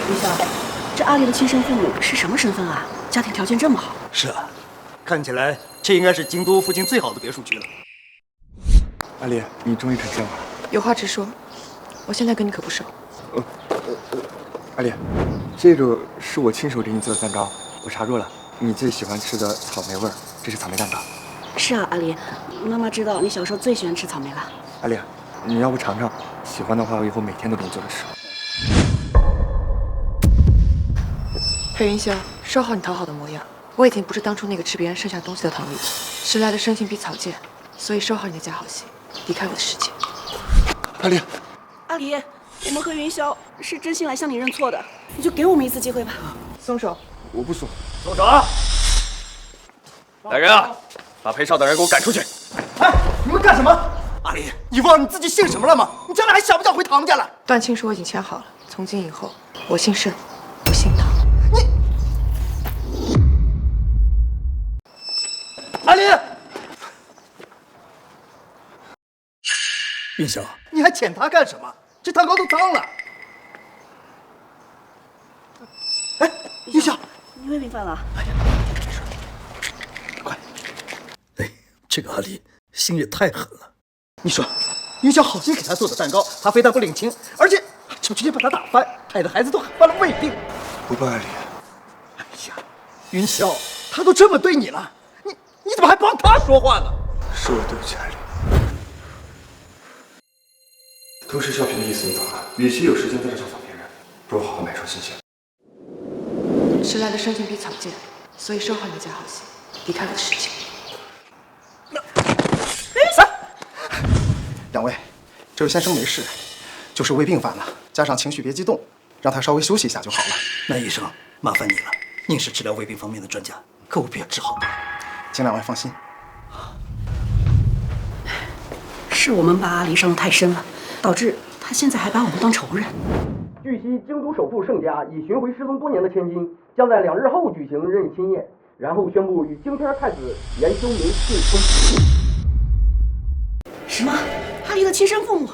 李晓，这阿丽的亲生父母是什么身份啊？家庭条件这么好。是啊，看起来这应该是京都附近最好的别墅区了。阿丽，你终于肯见我了。有话直说，我现在跟你可不熟。阿丽，这个是我亲手给你做的蛋糕，我查过了，你最喜欢吃的草莓味儿，这是草莓蛋糕。是啊，阿丽，妈妈知道你小时候最喜欢吃草莓了。阿丽，你要不尝尝？喜欢的话，我以后每天都给你做着吃。裴云霄，收好你讨好的模样。我已经不是当初那个吃别人剩下东西的唐丽，迟来的深情比草芥，所以收好你的假好戏，离开我的世界。阿丽，阿丽，我们和云霄是真心来向你认错的，你就给我们一次机会吧。松手！我不松。松手！来人啊，把裴少等人给我赶出去！哎，你们干什么？阿丽，你忘了你自己姓什么了吗？你将来还想不想回唐家了？段亲书我已经签好了，从今以后我姓盛，不姓唐。阿丽，云霄，你还舔他干什么？这蛋糕都脏了。哎，云霄，你胃病犯了。快！哎，这个阿丽心也太狠了。你说，云霄好心给他做的蛋糕，他非但不领情，而且就直接把他打翻，害得孩子都患了胃病。不怪阿丽。哎呀，云霄，他都这么对你了，你怎么还帮他说话呢？是我对不起阿丽。都市笑评的意思你懂了，与其有时间在这嘲讽别人，不如好好买双新鞋。迟来的深情比草芥，所以收好你的假好戏，离开我的世界。两位，这位先生没事，就是胃病犯了，加上情绪别激动，让他稍微休息一下就好了。那医生，麻烦你了，您是治疗胃病方面的专家，可务必要治好他。请两位放心。是我们把阿离伤得太深了，导致他现在还把我们当仇人。据悉，京都首富盛家已寻回失踪多年的千金，将在2日后举行任亲宴，然后宣布与京片太子严修明订婚。什么？阿离的亲生父母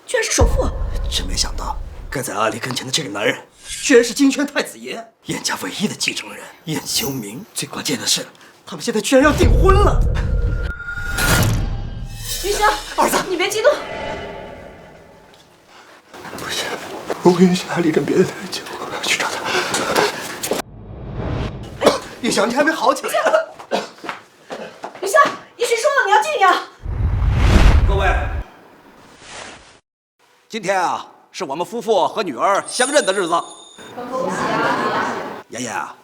居然是首富？真没想到，盖在阿离跟前的这个男人，居然是京圈太子爷，严家唯一的继承人严修明。最关键的是，他们现在居然要订婚了。云霄，儿子，你别激动。不是，我不允许阿丽跟别的男人结婚，我要去找他。玉晓，你还没好起来。云霄，医生说了，你要静养。各位，今天啊，是我们夫妇和女儿相认的日子。恭喜啊！妍妍啊，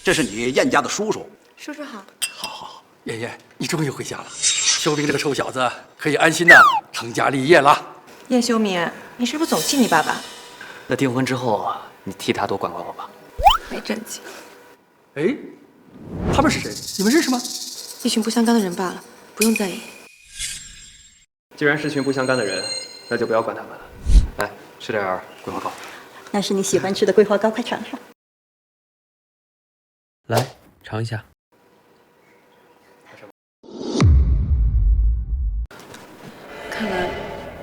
这是你燕家的叔叔。叔叔好。好，妍妍，你终于回家了。修明这个臭小子可以安心的成家立业了。燕修明，你是不是总气你爸爸？那订婚之后，你替他多管管我吧。没正经。哎，他们是谁？你们认识吗？一群不相干的人罢了，不用在意。既然是群不相干的人，那就不要管他们了。来，吃点桂花糕。那是你喜欢吃的桂花糕，快尝尝。来，尝一下。看来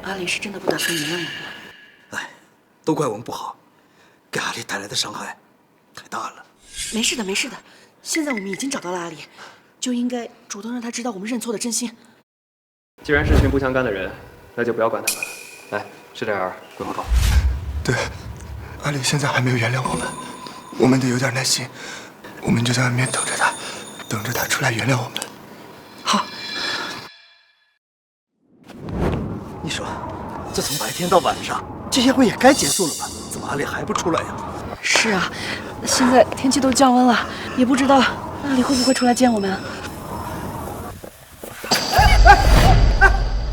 阿离是真的不打算原谅我们了。哎，都怪我们不好，给阿离带来的伤害太大了。没事的，没事的。现在我们已经找到了阿离，就应该主动让他知道我们认错的真心。既然是群不相干的人，那就不要管他们了。来，吃点桂花糕。对，阿离现在还没有原谅我们，我们得有点耐心，我们就在外面等着他，等着他出来原谅我们。好。你说，这从白天到晚上，这宴会也该结束了吧？怎么阿离还不出来呀？是啊，现在天气都降温了，也不知道阿离会不会出来见我们。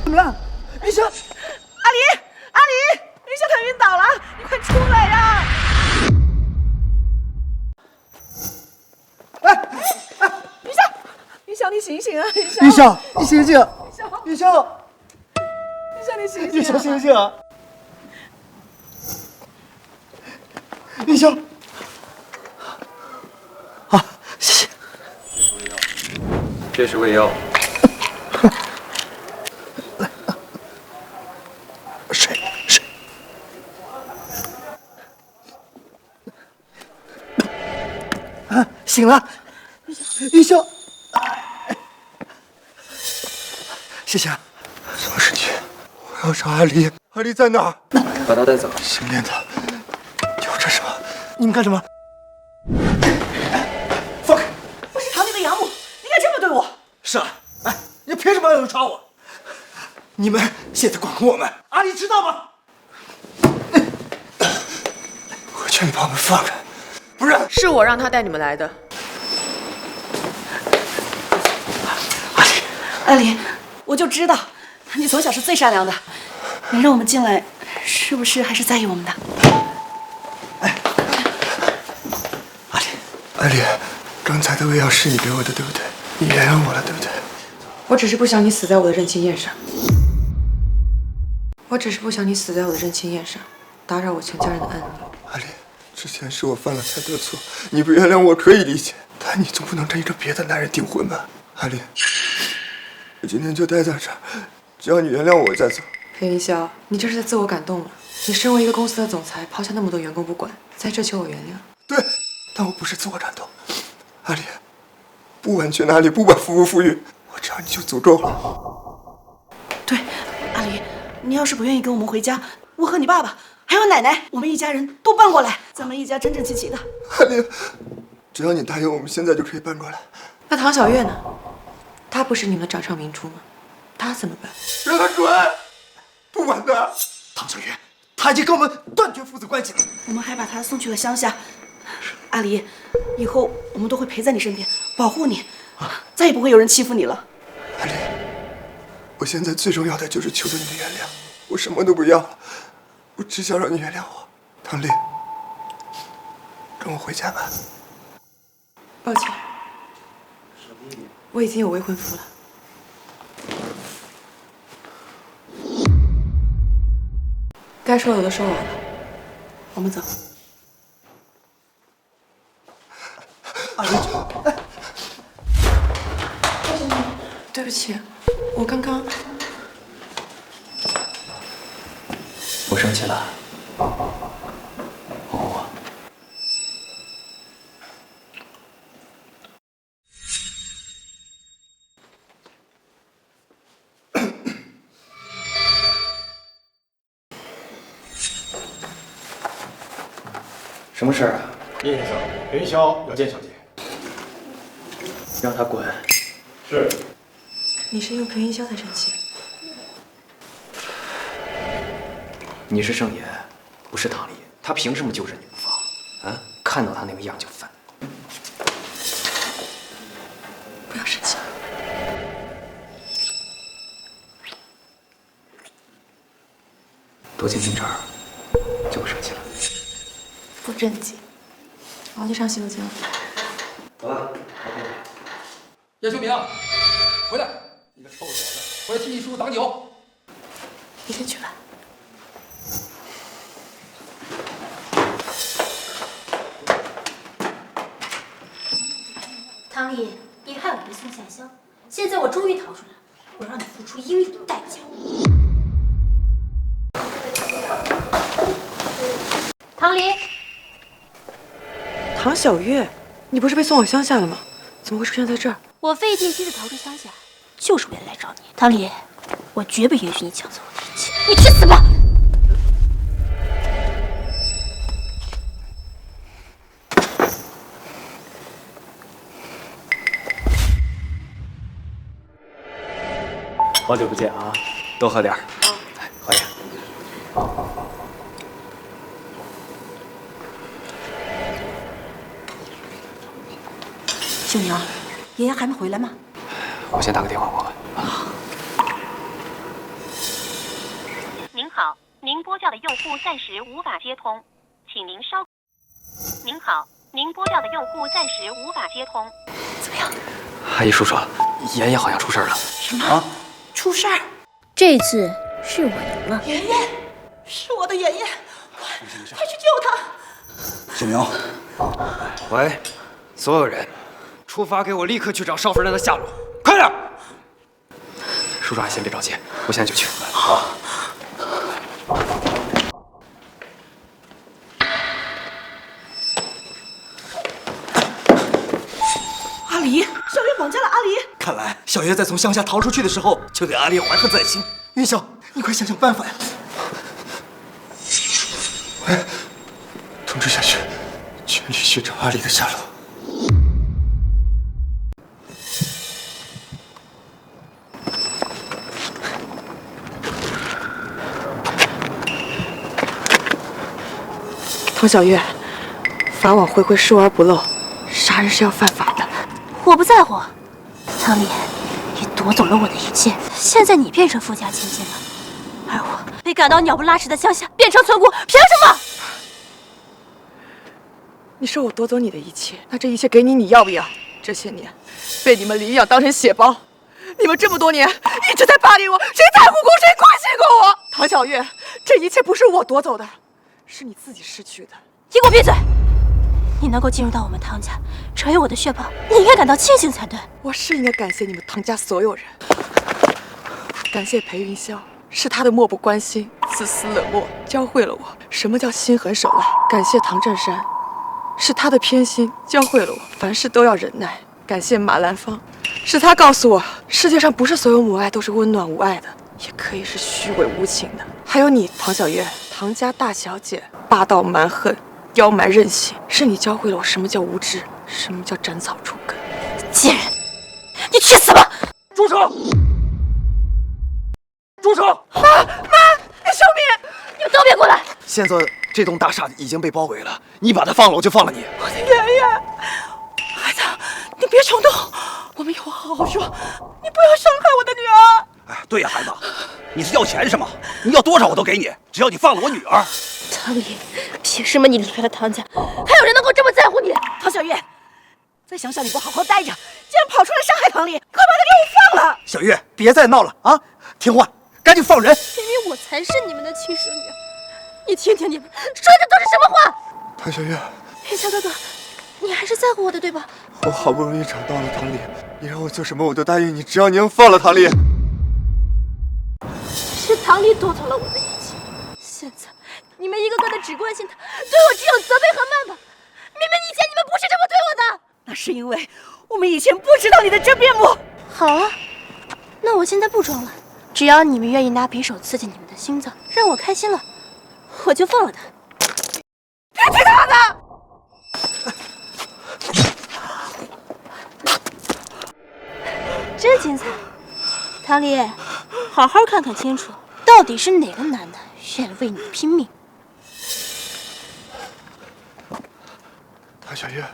怎么了？云霄，阿离，云霄他晕倒了，你快出来呀！云霄，你醒醒啊！云霄，你醒醒！云霄，你醒醒！云霄，醒醒！云霄，啊，谢谢。这是胃药。水。啊，醒了，云霄。谢谢。怎么是你？我要找阿离，阿离在哪儿？把他带走。姓连的，有这什么？你们干什么？放开！我是堂里的养母，你敢这么对我？是啊，哎，你凭什么要抓我？你们现在管控我们，阿离知道吗？我劝你把我们放开。不是，是我让他带你们来的。阿离，我就知道你从小是最善良的，你让我们进来，是不是还是在意我们的？阿离，刚才的胃药是你给我的，对不对？你原谅我了，对不对？我只是不想你死在我的认亲宴上。我只是不想你死在我的认亲宴上，打扰我全家人的安宁。阿离，之前是我犯了太多错，你不原谅我可以理解，但你总不能跟一个别的男人订婚吧？阿离，我今天就待在这儿，只要你原谅我再走。裴云霄，你这是在自我感动吗？你身为一个公司的总裁，抛下那么多员工不管，在这求我原谅？对，但我不是自我感动。阿离，不管去哪里，不管富不富裕，我只要你就足够了。对，阿离，你要是不愿意跟我们回家，我和你爸爸还有奶奶，我们一家人都搬过来，咱们一家整整齐齐的。阿离，只要你答应，我们现在就可以搬过来。那唐小月呢？她不是你们的掌上明珠吗？她怎么办？让她滚！不管她。唐小月，她已经跟我们断绝父子关系了。我们还把她送去了乡下。阿离，以后我们都会陪在你身边，保护你，再也不会有人欺负你了。阿离，我现在最重要的就是求求你的原谅，我什么都不要了，我只想让你原谅我。唐丽，跟我回家吧。抱歉，我已经有未婚夫了。该说的都说完了，我们走。阿离，对不起，我刚刚……我生气了，哄我。什么事儿啊？叶先生，云霄要见小姐。让他滚。是。你是因为裴云霄才生气？你是盛言，不是唐丽，他凭什么揪着你不放？啊？看到他那个样就烦。不要生气。多听听这儿，就不生气了。不正经。我要去上洗手间了。走了。叶修明，回来！你个臭小子，回来替你叔叔挡酒。你先去吧。唐丽，你害我没送下乡，现在我终于逃出来了，我让你付出应有的代价。唐丽，唐小月，你不是被送往乡下了吗？怎么会出现在这儿？我费尽心思逃出乡下，就是为了来找你。唐丽，我绝不允许你抢走我的一切，你去死吧！好久不见啊，多喝点儿。来，喝点。秀娘，爷爷还没回来吗？我先打个电话问问。您好，您拨叫的用户暂时无法接通，请您稍。您好，您拨叫的用户暂时无法接通。怎么样？阿姨叔叔，妍妍好像出事了。什么？出事儿？这次是我赢了。妍妍，是我的妍妍，快去救她！秀明，喂，所有人，出发，给我立刻去找少夫人的下落，快点！叔叔，先别着急，我现在就去。好。阿离，小月绑架了阿离。看来小月在从乡下逃出去的时候，就对阿离怀恨在心。云霄，你快想想办法呀！喂，通知下去，全力寻找阿离的下落。唐小月，法网恢恢，疏而不漏，杀人是要犯法的。我不在乎，唐离，你夺走了我的一切，现在你变成富家千金了，而我被赶到鸟不拉屎的乡下，变成村姑，凭什么？你说我夺走你的一切，那这一切给你，你要不要？这些年被你们领养当成血包，你们这么多年一直在霸凌我，谁在乎过谁关心过我？唐小月，这一切不是我夺走的，是你自己失去的。你给我闭嘴！你能够进入到我们唐家，成为我的血包，你应该感到庆幸才对。我是应该感谢你们唐家所有人，感谢裴云霄，是他的漠不关心、自私冷漠，教会了我什么叫心狠手辣。感谢唐振山，是他的偏心，教会了我凡事都要忍耐。感谢马兰芳，是他告诉我，世界上不是所有母爱都是温暖无爱的，也可以是虚伪无情的。还有你，唐小月，唐家大小姐，霸道蛮横，刁蛮任性，是你教会了我什么叫无知，什么叫斩草除根。贱人，你去死吧！住手！住手！妈，救命！你们都别过来！现在这栋大厦已经被包围了，你把他放了，我就放了你。我的爷爷，孩子，你别冲动，我们有话好好说，你不要伤害我的女儿。哎，对呀，孩子，你是要钱是吗？你要多少我都给你，只要你放了我女儿。唐离，凭什么你离开了唐家，还有人能够这么在乎你？唐小月，在乡下你不好好待着，竟然跑出来伤害唐离，快把他给我放了！小月，别再闹了啊！听话，赶紧放人！明明我才是你们的亲生女儿，你听听你们说的都是什么话！唐小月，云霄哥哥，你还是在乎我的对吧？我好不容易找到了唐离，你让我做什么我都答应你，只要你能放了唐离。是唐离夺走了我的一切，现在你们一个个的只关心他，对我只有责备和谩骂。明明以前你们不是这么对我的。那是因为我们以前不知道你的真面目。好啊，那我现在不装了，只要你们愿意拿匕首刺进你们的心脏，让我开心了，我就放了他。别听他的！真精彩，唐离，好好看看清楚，到底是哪个男的愿意为你拼命？唐小月，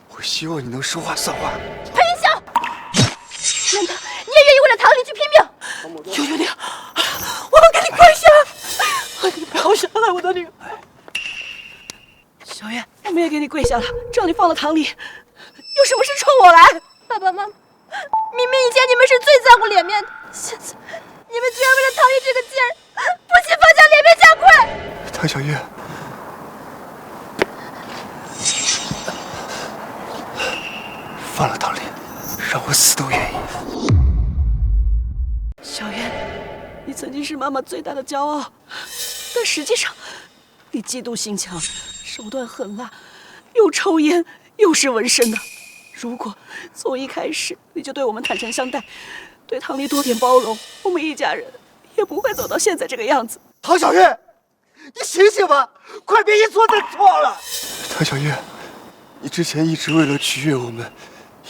我希望你能说话算话。裴云霄，难道你也愿意为了唐离去拼命？求求你，我们给你跪下！你不要伤害我的女儿。小月，我们也给你跪下了，只要你放了唐离，有什么事冲我来。爸爸妈妈，明明以前你们是最在乎脸面的，现在你们居然为了唐离这个贱人，不惜放下脸面下跪。唐小月，放了唐离，让我死都愿意。小月，你曾经是妈妈最大的骄傲，但实际上，你嫉妒心强，手段狠辣，又抽烟又是纹身的。如果从一开始你就对我们坦诚相待，对唐离多点包容，我们一家人也不会走到现在这个样子。唐小月，你醒醒吧，快别一错再错了。唐小月，你之前一直为了取悦我们，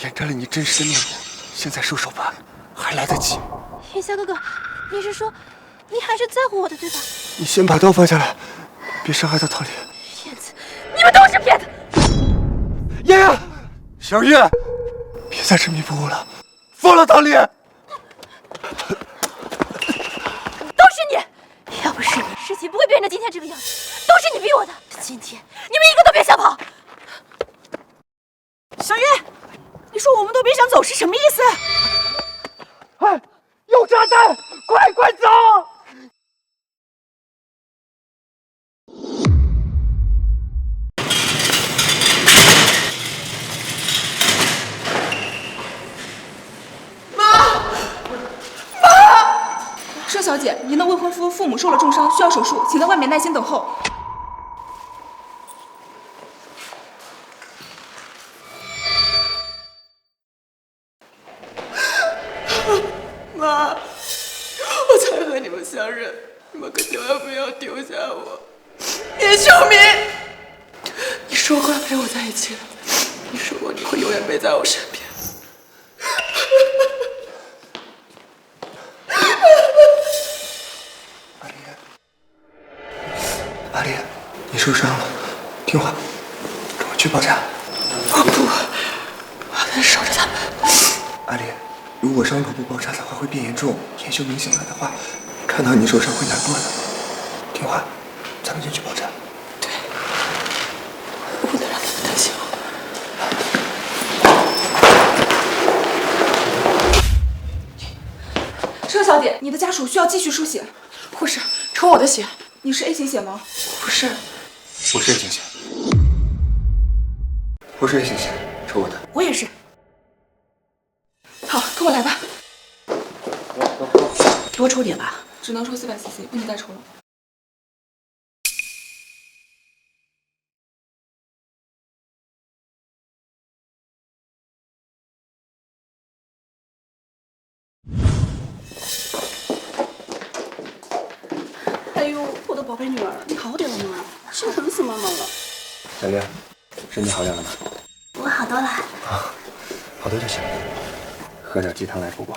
掩盖了你真实的面目，现在收手吧，还来得及。云霄哥哥，你是说你还是在乎我的对吧？你先把刀放下来，别伤害到唐离。骗子，你们都是骗子！妍妍，小月，别再执迷不悟了，放了唐丽。都是你！要不是你，事情不会变成今天这个样子。都是你逼我的。今天你们一个都别想跑！小月，你说我们都别想走是什么意思？哎，有炸弹！快走！佘小姐，您的未婚夫父母受了重伤，需要手术，请在外面耐心等候。妈，我才和你们相认，你们可千万不要丢下我。叶秀明，你说过要陪我在一起的，你说过你会永远陪在我身边。阿丽，你受伤了，听话，跟我去包扎。我不，我得守着他们。阿丽，如果伤口不包扎的话会变严重，叶秀明醒来的话，看到你受伤会难过的。听话，咱们先去包扎。对，我不能让他们担心我。佘小姐，你的家属需要继续输血。护士，抽我的血。你是 A 型血吗？不是，我是 A 型血。我是 A 型血，抽我的。我也是。好，跟我来吧。多抽点吧。只能抽400cc，不能再抽了。哎呦，我的宝贝女儿，你好点了吗？心疼死妈妈了。小月，身体好点了吗？我好多了。好多就行，喝点鸡汤来补补。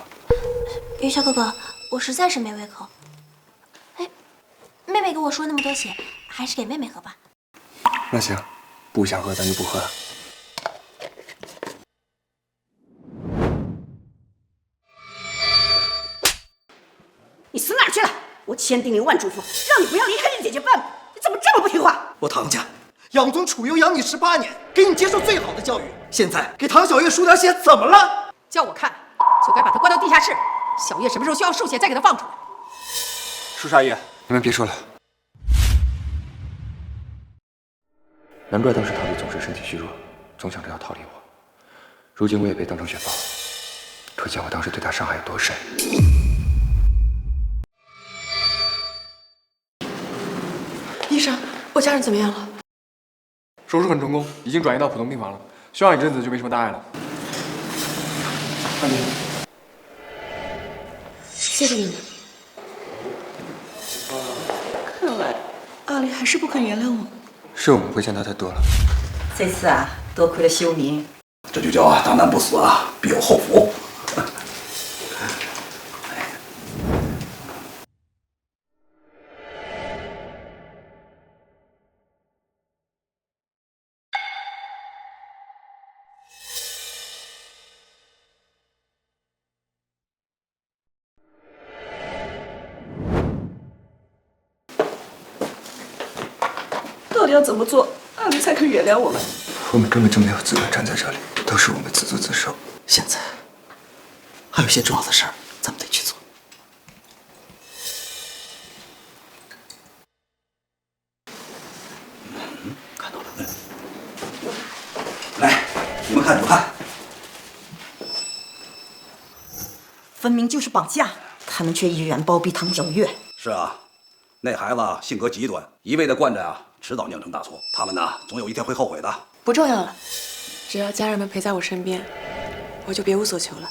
云霄哥哥，我实在是没胃口。哎，妹妹给我输那么多血，还是给妹妹喝吧。那行，不想喝咱就不喝了。你死哪儿去了？我千叮咛万嘱咐，让你不要离开你姐姐半步，你怎么这么不听话？我唐家养尊处优养你18年，给你接受最好的教育，现在给唐小月输点血怎么了？叫我看，就该把她关到地下室。小月什么时候需要输血，再给她放出来。舒沙爷，你们别说了。难怪当时唐丽总是身体虚弱，总想着要逃离我。如今我也被当成血包，可见我当时对她伤害有多深。医生，我家人怎么样了？手术很成功，已经转移到普通病房了，休养一阵子就没什么大碍了。阿丽，谢谢你们。看来阿丽还是不肯原谅我。是我们会见他太多了。这次啊，多亏了修明。这就叫大难不死啊，必有后福。到底要怎么做，阿丽才肯原谅我们？我们根本就没有资格站在这里，都是我们自作自受。现在还有些重要的事儿，咱们得去做。看到了，来，你们看，你们看，分明就是绑架，他们却依然包庇唐小月。是啊，那孩子性格极端，一味的惯着啊，迟早酿成大错。他们呢，总有一天会后悔的。不重要了，只要家人们陪在我身边，我就别无所求了。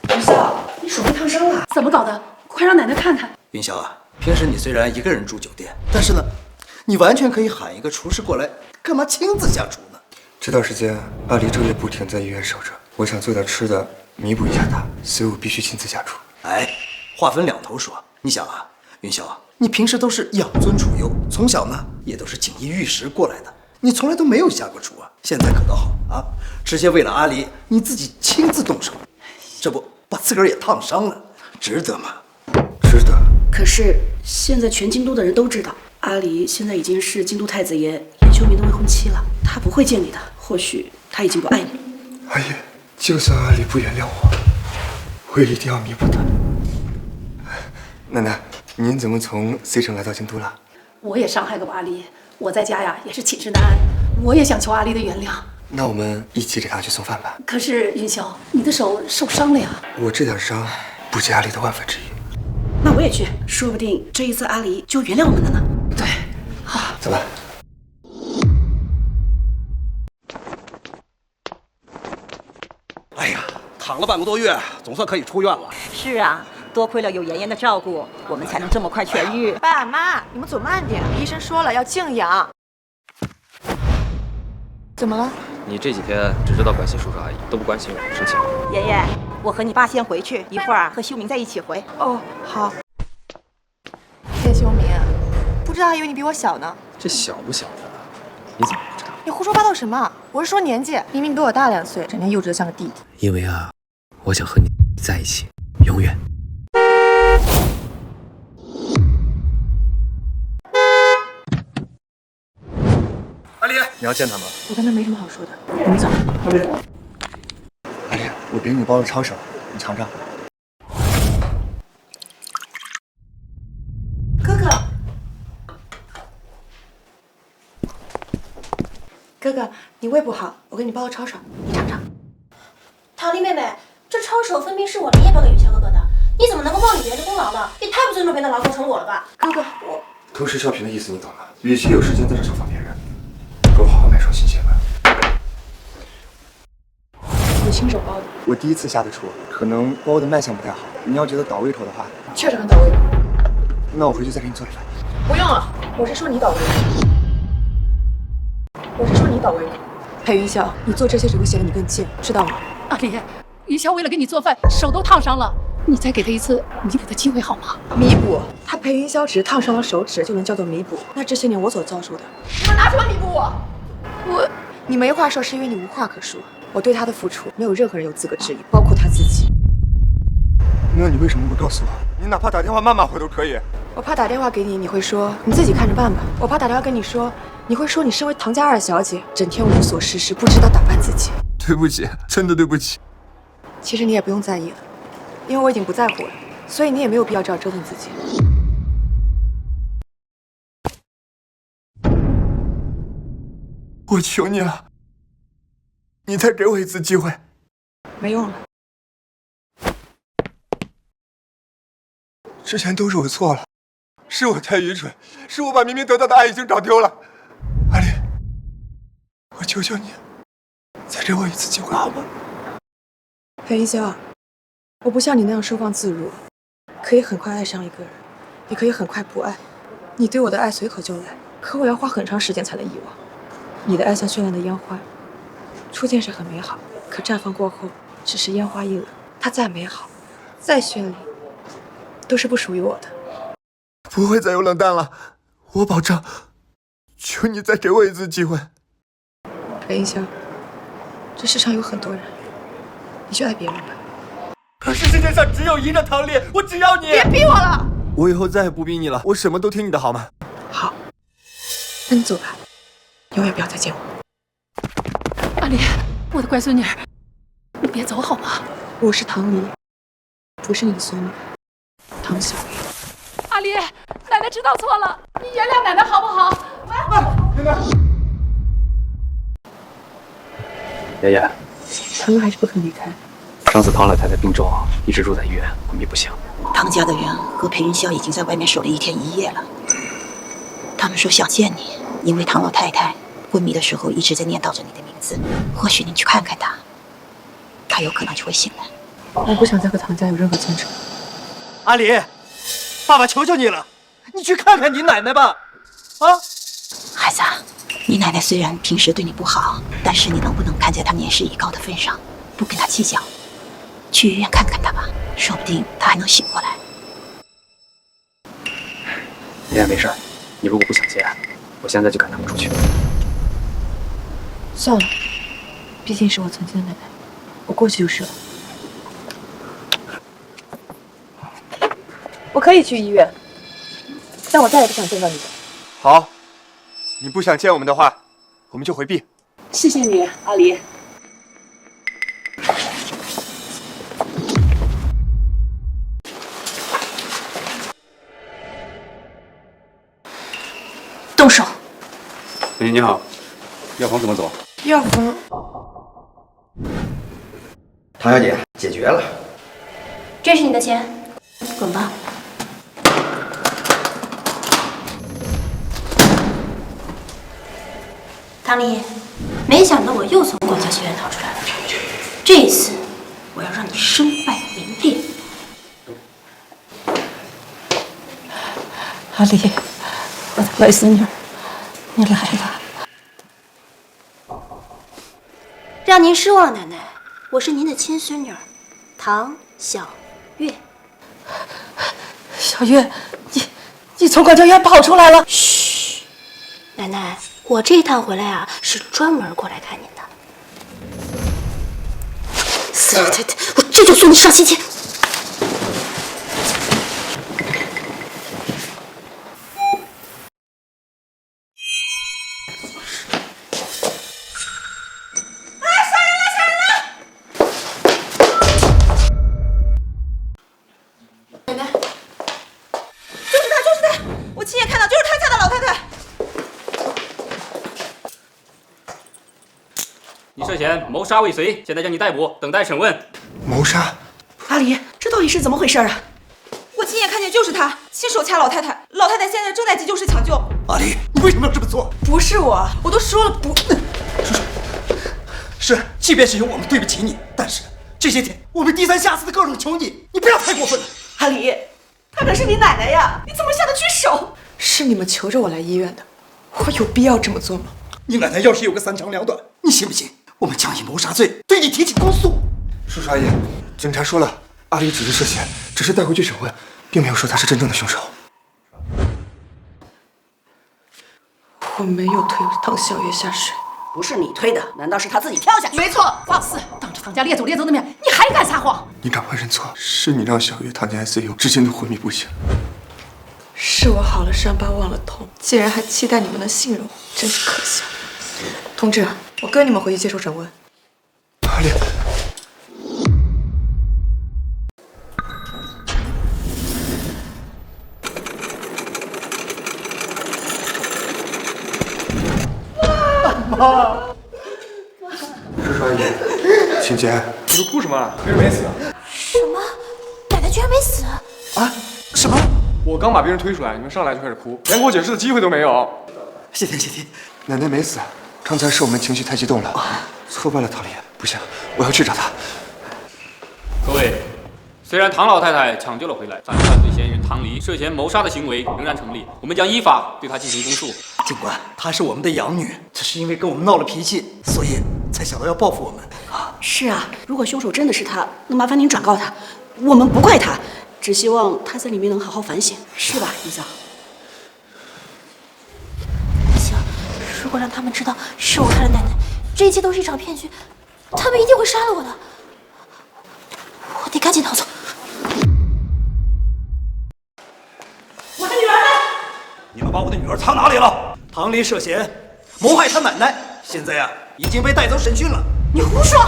云霄，你手被烫伤了，怎么搞的？快让奶奶看看。云霄啊，平时你虽然一个人住酒店，但是呢，你完全可以喊一个厨师过来，干嘛亲自下厨呢？这段时间，阿离昼夜不停在医院守着，我想做点吃的弥补一下他，所以我必须亲自下厨。哎，话分两头说，你想啊，云霄，你平时都是养尊处优，从小呢也都是锦衣玉食过来的，你从来都没有下过厨啊。现在可倒好啊，直接为了阿离，你自己亲自动手，这不把自个儿也烫伤了，值得吗？值得。可是现在全京都的人都知道，阿离现在已经是京都太子爷严修明的未婚妻了，他不会见你的，或许他已经不爱你。阿姨，就算阿离不原谅我，我也一定要弥补他。奶奶，您怎么从 C 城来到京都了？我也伤害过阿离，我在家呀也是寝食难安，我也想求阿离的原谅。那我们一起给他去送饭吧。可是云霄，你的手受伤了呀。我这点伤不及阿离的1/1000。那我也去，说不定这一次阿离就原谅我们了呢。对，好，走吧。哎呀，躺了半个多月，总算可以出院了。是啊，多亏了有妍妍的照顾，我们才能这么快痊愈。爸妈，你们走慢点，医生说了要静养。怎么了？你这几天只知道关心叔叔阿姨，都不关心我，生气吗？妍妍，我和你爸先回去，一会儿和修明在一起回。哦，好。叶修明，不知道还以为你比我小呢。这小不小的，你怎么不知道？你胡说八道什么？我是说年纪，明明比我大2岁，整天幼稚的像个弟弟。因为啊，我想和你在一起，永远。阿离，你要见他吗？我跟他没什么好说的，我们走。阿离，我给你包了抄手，你尝尝。哥哥，哥哥，你胃不好，我给你包了抄手，你尝尝。唐丽妹妹，这抄手分明是我连夜包给云霄哥哥的，你怎么能够忘记别人的功劳呢？也太不尊重别人的劳动成果了吧！哥哥，我偷师笑贫的意思你懂了，与其有时间在这嘲讽别人，给我好好买双新鞋吧。我亲手包的。我第一次下的厨，可能包的卖相不太好，你要觉得倒胃口的话，确实很倒胃口。那我回去再给你做一份。不用了，我是说你倒胃口。我是说你倒胃口。裴云霄，你做这些只会显得你更贱，知道吗？阿离，云霄为了给你做饭，手都烫伤了，你再给他一次弥补的机会好吗？弥补？他裴云霄只是烫伤了手指就能叫做弥补？那这些年我所遭受的，你们拿什么弥补我？你没话说是因为你无话可说。我对他的付出，没有任何人有资格质疑，包括他自己。那你为什么不告诉我？你哪怕打电话骂骂我都可以。我怕打电话给你，你会说你自己看着办吧。我怕打电话跟你说，你会说你身为唐家2小姐，整天无所事事，不知道打扮自己。对不起，真的对不起。其实你也不用在意了，因为我已经不在乎了，所以你也没有必要这样折腾自己。我求你了，你再给我一次机会。没用了。之前都是我错了，是我太愚蠢，是我把明明得到的爱已经找丢了。阿离，我求求你，再给我一次机会好吗？裴云霄，我不像你那样收放自如，可以很快爱上一个人，也可以很快不爱。你对我的爱随口就来，可我要花很长时间才能遗忘。你的爱像绚烂的烟花，初见时很美好，可绽放过后只是烟花易冷。它再美好，再绚丽，都是不属于我的。不会再有冷淡了，我保证。求你再给我一次机会。裴云霄，这世上有很多人，你去爱别人吧。可是世界上只有一个唐丽，我只要你。别逼我了！我以后再也不逼你了，我什么都听你的好吗？好，那你走吧，永远不要再见我。阿离，我的乖孙女儿，你别走好吗？我是唐离，不是你的孙女，唐小月。阿离，奶奶知道错了，你原谅奶奶好不好？爷爷，唐月还是不肯离开。上次唐老太太病重，一直住在医院，昏迷不醒。唐家的人和裴云霄已经在外面守了1天1夜了。他们说想见你，因为唐老太太昏迷的时候一直在念叨着你的名字。或许你去看看她，她有可能就会醒来。我不想再和唐家有任何牵扯。阿离，爸爸求求你了，你去看看你奶奶吧。啊，孩子啊，你奶奶虽然平时对你不好，但是你能不能看在她年事已高的份上，不跟她计较，去医院看看她吧，说不定她还能醒过来。爷爷没事，你如果不想接，我现在就赶他们出去。算了，毕竟是我曾经的奶奶，我过去就是了。我可以去医院，但我再也不想见到你了。好，你不想见我们的话，我们就回避。谢谢你，阿离。动手。美女你好，药房怎么走？药房，唐小姐，解决了。这是你的钱，滚吧。唐离，没想到我又从管教学院逃出来了。这一次，我要让你身败名裂。阿离，我的外孙女儿，你来了。让您失望，奶奶，我是您的亲孙女儿，唐小月。小月，你从管教院跑出来了？嘘，奶奶，我这一趟回来啊，是专门过来看您的。死老太太，我这就送你上刑期。涉嫌谋杀未遂，现在将你逮捕，等待审问。谋杀？阿离，这到底是怎么回事啊？我亲眼看见就是他亲手掐老太太，老太太现在正在急救室抢救。阿离，你为什么要这么做？不是我都说了不。是，即便是有我们对不起你，但是这些天我们低三下四的各种求你，你不要太过分了。阿离，她可是你奶奶呀，你怎么下得去手？是你们求着我来医院的，我有必要这么做吗？你奶奶要是有个三长两短，你信不信我们将以谋杀罪对你提起公诉？叔叔阿姨，警察说了，阿离只是涉嫌，只是带回去审问，并没有说他是真正的凶手。我没有推唐小月下水。不是你推的，难道是他自己跳下去？没错，放肆！当着唐家列祖列宗的面，你还敢撒谎？你赶快认错，是你让小月躺进 ICU，至今都昏迷不醒。是我好了伤疤忘了痛，竟然还期待你们的信任我，真是可笑。同志，我跟你们回去接受审问。阿离，妈！叔叔阿姨，请节哀。你们哭什么？别人没死。什么？奶奶居然没死？啊？什么？我刚把别人推出来，你们上来就开始哭，连给我解释的机会都没有。谢天谢地，奶奶没死，刚才是我们情绪太激动了，挫败了唐离。不行，我要去找她。各位，虽然唐老太太抢救了回来，但犯罪嫌疑人唐离涉嫌谋杀的行为仍然成立，我们将依法对她进行公诉。警官，她是我们的养女，只是因为跟我们闹了脾气，所以才想到要报复我们。是啊，如果凶手真的是他，那麻烦您转告他，我们不怪他，只希望他在里面能好好反省，是吧，姨嫂？不行，如果让他们知道是我害了奶奶，这一切都是一场骗局，他们一定会杀了我的。我得赶紧逃走。我的女儿呢？你们把我的女儿藏哪里了？唐离涉嫌谋害他奶奶，现在呀已经被带走审讯了。你胡说！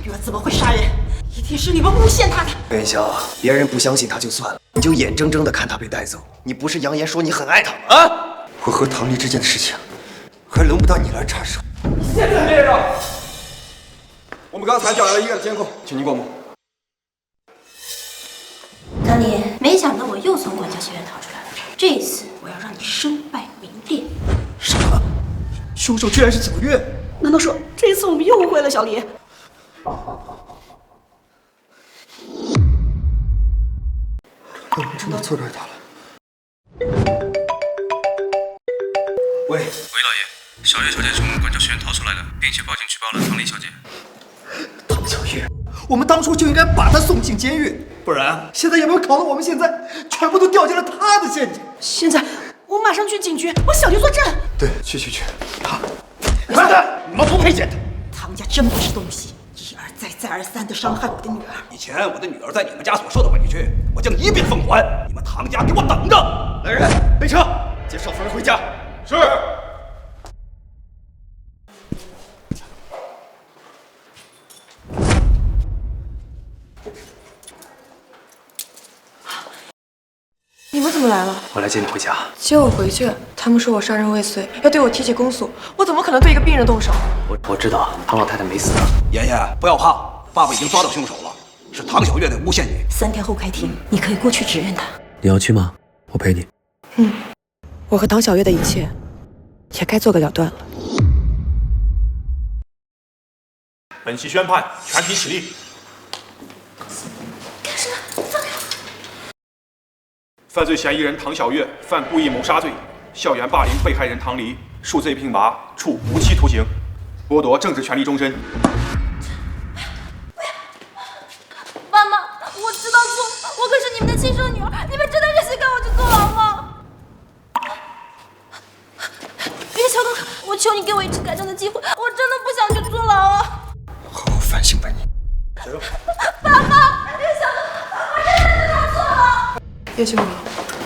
女儿怎么会杀人？一定是你们诬陷她的。元宵，别人不相信他就算了，你就眼睁睁的看他被带走，你不是扬言说你很爱他吗？啊！我和唐离之间的事情，还轮不到你来插手。现在列着。我们刚才调来了医院的监控，请您过目。唐离，没想到我又从管教学院逃出来了，这一次我要让你身败名裂。什么？凶手居然是小月？难道说这一次我们又误会了小李？我们真的错怪他了。喂，老爷。小月小姐从管教学院逃出来了，并且报警举报了唐丽小姐。唐小月，我们当初就应该把她送进监狱，不然现在有没有搞得我们现在全部都掉进了她的陷阱？现在我马上去警局帮小丽作证。对，去。好，快点！你们不配见她。唐家真不是东西，一而再再而三的伤害我的女儿。以前我的女儿在你们家所受的委屈，我将一并奉还。你们唐家给我等着！来人，备车，接少夫人回家。是。你们怎么来了？我来接你回家。接我回去？他们说我杀人未遂，要对我提起公诉，我怎么可能对一个病人动手？我知道唐老太太没死。爷爷不要怕，爸爸已经抓到凶手了，是唐小月的诬陷女。3天后开庭，你可以过去指认她。你要去吗？我陪你。我和唐小月的一切也该做个了断了。本席宣判，全体起立。干什么？放开我！犯罪嫌疑人唐小月犯故意谋杀罪，校园霸凌被害人唐黎，数罪并罚，处无期徒刑，剥夺政治权利终身。妈妈，我知道错，我可是你们的亲生女儿，你们真的忍心赶我去坐牢吗？云霄哥哥，我求你给我一次改正的机会，我真的不想去坐牢啊！好好反省吧你。爸爸，云霄哥哥，我真的知道错了。叶修明，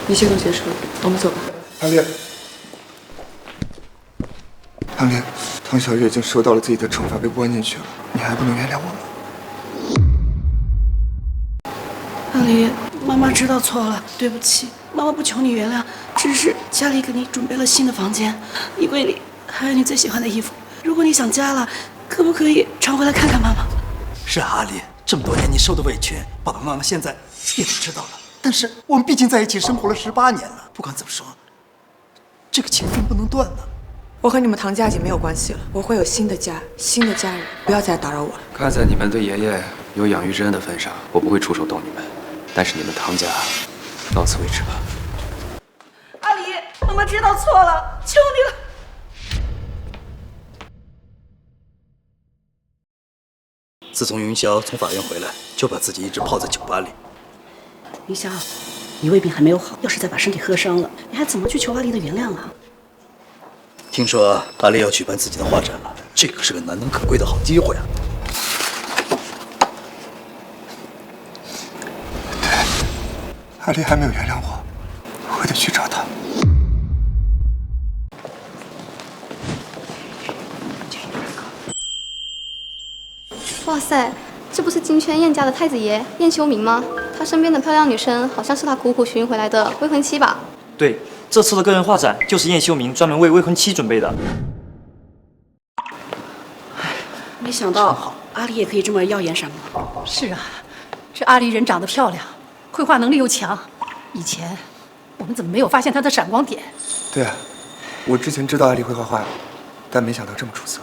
一切都结束了，我们走吧。唐丽，唐小月已经受到了自己的惩罚，被关进去了，你还不能原谅我吗？阿离，妈妈知道错了，对不起，妈妈不求你原谅，只是家里给你准备了新的房间，衣柜里还有你最喜欢的衣服。如果你想家了，可不可以常回来看看妈妈？是啊，阿离，这么多年你受的委屈，爸爸妈妈现在也都知道了。但是我们毕竟在一起生活了18年了，不管怎么说，这个情分不能断呢。我和你们唐家已经没有关系了，我会有新的家，新的家人，不要再打扰我了。看在你们对爷爷有养育之恩的份上，我不会出手动你们。但是你们唐家，到此为止吧。阿离，妈妈知道错了，求你了。自从云霄从法院回来，就把自己一直泡在酒吧里。云霄，你胃病还没有好，要是再把身体喝伤了，你还怎么去求阿离的原谅啊？听说阿离要举办自己的画展了，这可是个难能可贵的好机会啊！对，阿丽还没有原谅我，我得去找她。哇塞，这不是金圈燕家的太子爷燕修明吗？他身边的漂亮女生好像是他苦苦寻回来的未婚妻吧？对，这次的个人画展就是燕修明专门为未婚妻准备的。没想到阿离也可以这么耀眼闪光。是啊，这阿离人长得漂亮，绘画能力又强，以前我们怎么没有发现她的闪光点？对啊，我之前知道阿丽会画画，但没想到这么出色。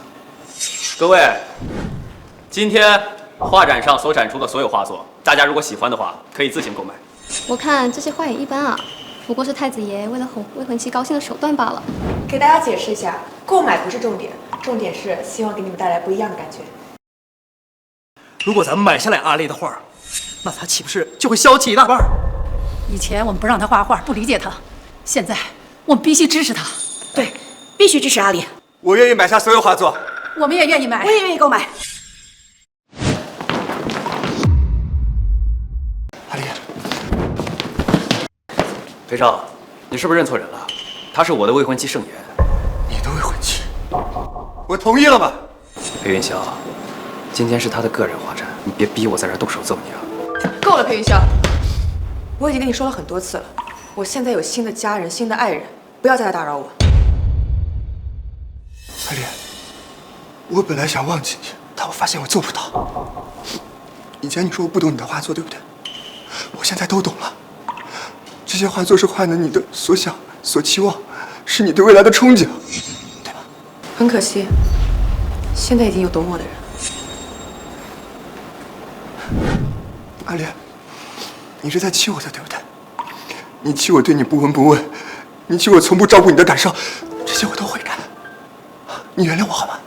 各位，今天画展上所展出的所有画作，大家如果喜欢的话，可以自行购买。我看这些画也一般啊，不过是太子爷为了哄未婚妻高兴的手段罢了。给大家解释一下，购买不是重点，重点是希望给你们带来不一样的感觉。如果咱们买下来阿丽的画，那他岂不是就会消气一大半？以前我们不让他画画，不理解他，现在我们必须支持他。对，必须支持阿离。我愿意买下所有画作。我们也愿意买，我也愿意购买。阿丽，裴少，你是不是认错人了？她是我的未婚妻盛妍。你的未婚妻？我同意了吗？裴云霄，今天是她的个人画展，你别逼我在这儿动手揍你啊！够了，裴云霄，我已经跟你说了很多次了，我现在有新的家人、新的爱人，不要再来打扰我。阿丽，我本来想忘记你，但我发现我做不到。以前你说我不懂你的画作，对不对？我现在都懂了。这些画作是画的你的所想、所期望，是你对未来的憧憬，对吧？很可惜，现在已经有懂我的人了。阿丽，你是在气我的，对不对？你气我对你不闻不问，你气我从不照顾你的感受，这些我都会干。你原谅我好吗？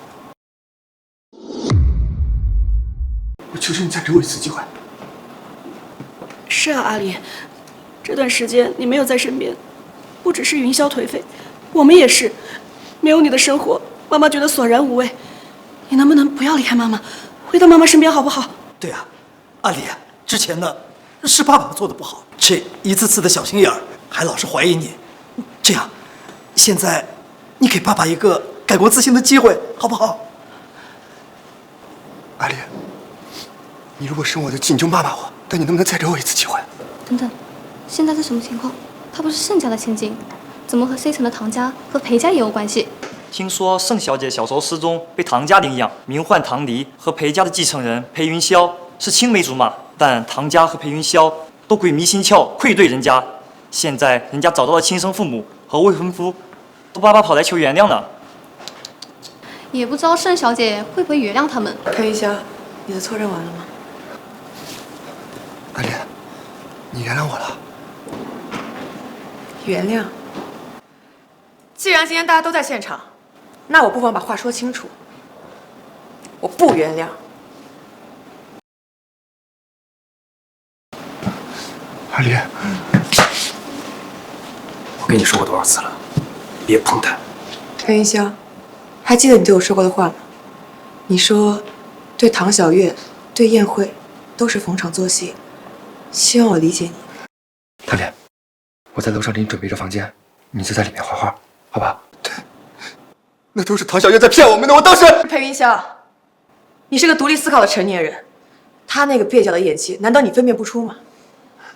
我求求你再给我一次机会。是啊，阿离，这段时间你没有在身边，不只是云霄颓废，我们也是。没有你的生活，妈妈觉得索然无味。你能不能不要离开妈妈，回到妈妈身边好不好？对啊，阿离，之前呢是爸爸做的不好，这一次次的小心眼儿，还老是怀疑你。这样，现在你给爸爸一个改过自新的机会，好不好？阿离，你如果生我的气，你就骂骂我，但你能不能再给我一次机会？等等，现在是什么情况？她不是盛家的千金，怎么和 C 城的唐家和裴家也有关系？听说盛小姐小时候失踪，被唐家领养，名唤唐离，和裴家的继承人裴云霄是青梅竹马，但唐家和裴云霄都鬼迷心窍，愧对人家。现在人家找到了亲生父母和未婚夫，都巴巴跑来求原谅呢。也不知道盛小姐会不会原谅他们。裴云霄，你的错认完了吗？阿离，你原谅我了。原谅？既然今天大家都在现场，那我不妨把话说清楚。我不原谅。阿离，我跟你说过多少次了，别碰他。裴云霄，还记得你对我说过的话吗？你说，对唐小月、对宴会，都是逢场作戏，希望我理解你。唐莲，我在楼上给你准备着房间，你就在里面画画，好吧？对，那都是唐小月在骗我们的，我当时。裴云霄，你是个独立思考的成年人，他那个蹩脚的演技，难道你分辨不出吗？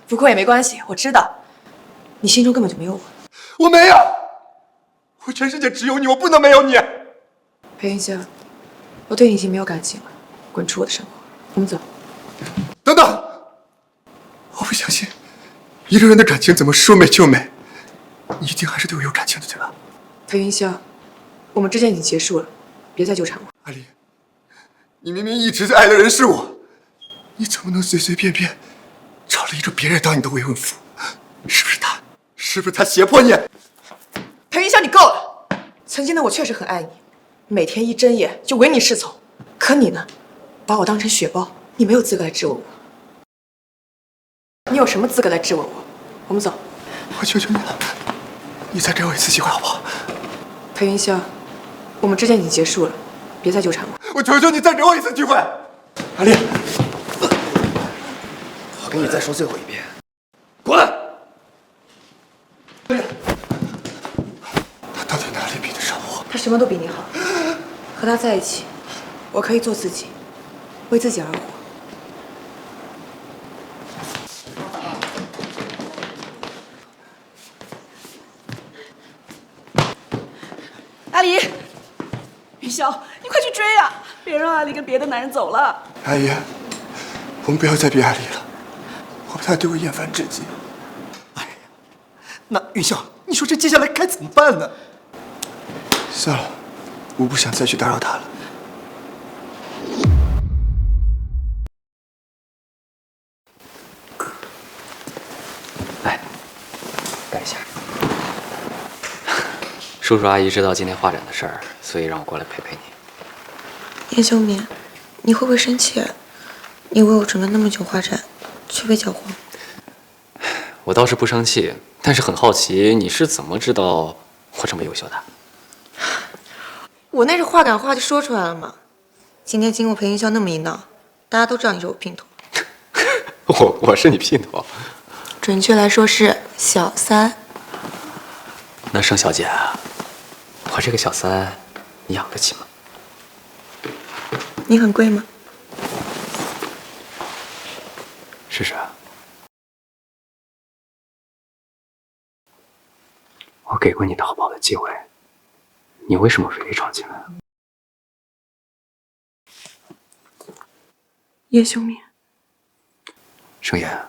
不过也没关系，我知道，你心中根本就没有我。我没有，我全世界只有你，我不能没有你。裴云霄，我对你已经没有感情了，滚出我的生活，我们走。等等，我不相信，一个人的感情怎么说没就没？你一定还是对我有感情的，对吧？裴云霄，我们之间已经结束了，别再纠缠我。阿离，你明明一直在爱的人是我，你怎么能随随便便找了一个别人当你的未婚夫？是不是他？是不是他胁迫你？裴云霄，你够了！曾经的我确实很爱你，每天一睁眼就唯你是从。可你呢，把我当成血包，你没有资格来质问我。你有什么资格来质问我？我们走。我求求你了，你再给我一次机会好不好？裴云霄，我们之间已经结束了，别再纠缠我。我求求你再给我一次机会。阿离，我跟你再说最后一遍，滚！他到底哪里比得上我？他什么都比你好。和他在一起，我可以做自己，为自己而活。阿离，云霄，你快去追啊！别让阿离跟别的男人走了。阿姨，我们不要再逼阿离了，我怕他对我厌烦至极。那云霄，你说这接下来该怎么办呢？算了，我不想再去打扰他了。来，盖一下。叔叔阿姨知道今天画展的事儿，所以让我过来陪陪你。叶秀敏，你会不会生气啊？你为我准备那么久画展，却被搅黄。我倒是不生气，但是很好奇你是怎么知道我这么优秀的？我那是画感话就说出来了嘛。今天经过裴云霄那么一闹，大家都知道你是我姘头。我是你姘头？准确来说是小三。那盛小姐，我这个小三，你养得起吗？你很贵吗？试试啊。我给过你逃跑的机会，你为什么非得闯进来？叶秀敏，盛妍，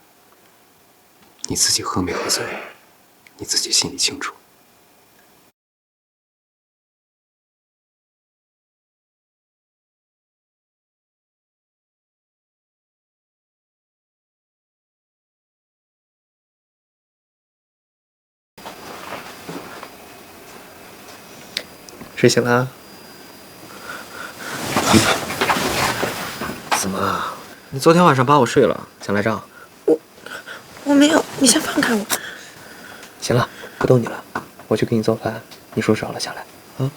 你自己喝没喝醉，你自己心里清楚。睡醒了？怎么了？你昨天晚上把我睡了，想赖账？我没有，你先放开我。行了，不逗你了，我去给你做饭，你说少了下来。啊。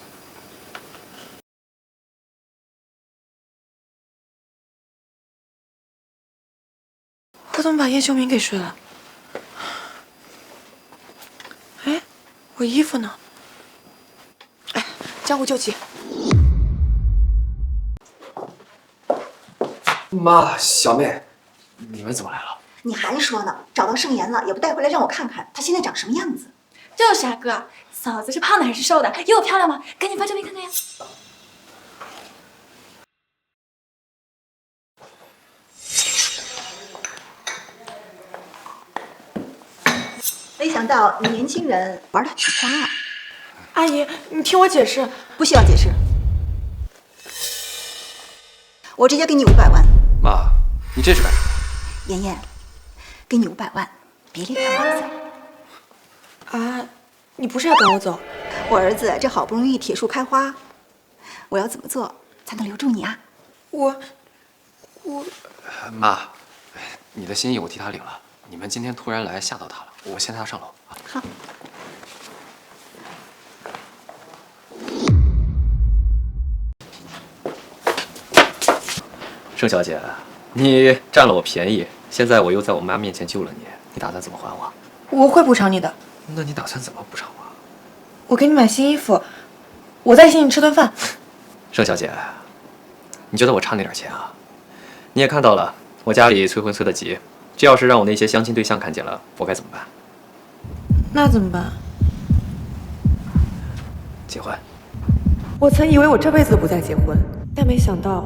我怎么把叶修明给睡了？哎，我衣服呢？哎，江湖救急！妈，小妹，你们怎么来了？你还说呢？找到盛妍了，也不带回来让我看看她现在长什么样子。就是啊，哥，嫂子是胖的还是瘦的？有我漂亮吗？赶紧发照片看看呀！没想到你年轻人玩的挺花啊！阿姨，你听我解释。不需要解释，我直接给你500万。妈，你这是干什么？妍妍，给你500万，别离开我儿子。啊，你不是要赶我走？我儿子这好不容易铁树开花，我要怎么做才能留住你啊？我，妈，你的心意我替他领了。你们今天突然来吓到他了，我先带他上楼。好。盛小姐，你占了我便宜，现在我又在我妈面前救了你，你打算怎么还我？我会补偿你的。那你打算怎么补偿我？我给你买新衣服，我再请你吃顿饭。盛小姐，你觉得我差那点钱啊？你也看到了，我家里催婚催得急，这要是让我那些相亲对象看见了，我该怎么办？那怎么办？结婚。我曾以为我这辈子都不再结婚，但没想到